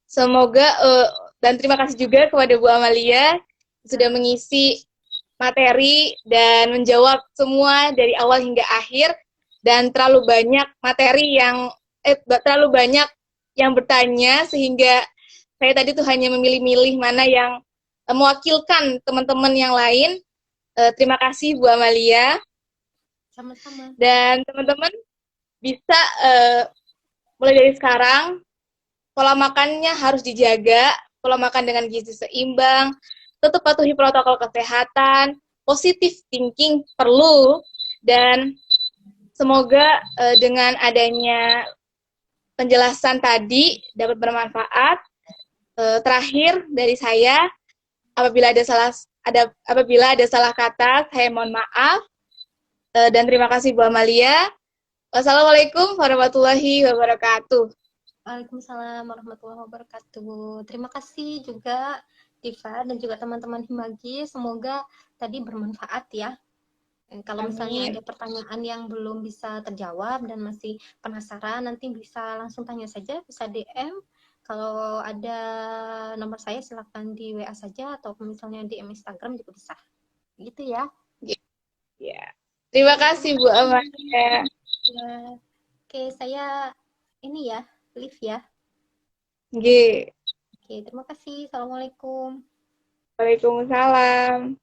semoga dan terima kasih juga kepada Bu Amalia yang sudah mengisi materi dan menjawab semua dari awal hingga akhir, dan terlalu banyak materi yang terlalu banyak yang bertanya sehingga saya tadi tuh hanya memilih-milih mana yang mewakilkan teman-teman yang lain. Terima kasih Bu Amalia. Sama-sama. Dan teman-teman bisa mulai dari sekarang pola makannya harus dijaga, pola makan dengan gizi seimbang, tetap patuhi protokol kesehatan, positive thinking perlu, dan semoga dengan adanya penjelasan tadi dapat bermanfaat. Terakhir dari saya, apabila ada salah kata, saya mohon maaf. Dan terima kasih Bu Amalia. Wassalamualaikum warahmatullahi wabarakatuh. Waalaikumsalam warahmatullahi wabarakatuh. Terima kasih juga Diva dan juga teman-teman Himagi, semoga tadi bermanfaat ya. Kalau misalnya Amin. ada pertanyaan yang belum bisa terjawab dan masih penasaran, nanti bisa langsung tanya saja, bisa DM. Kalau ada nomor saya silahkan di WA saja, atau misalnya DM Instagram juga bisa. Gitu ya. Ya. Terima kasih Bu Amalia. Ya. Oke, saya ini ya, live ya. G. Oke, terima kasih. Assalamualaikum. Waalaikumsalam.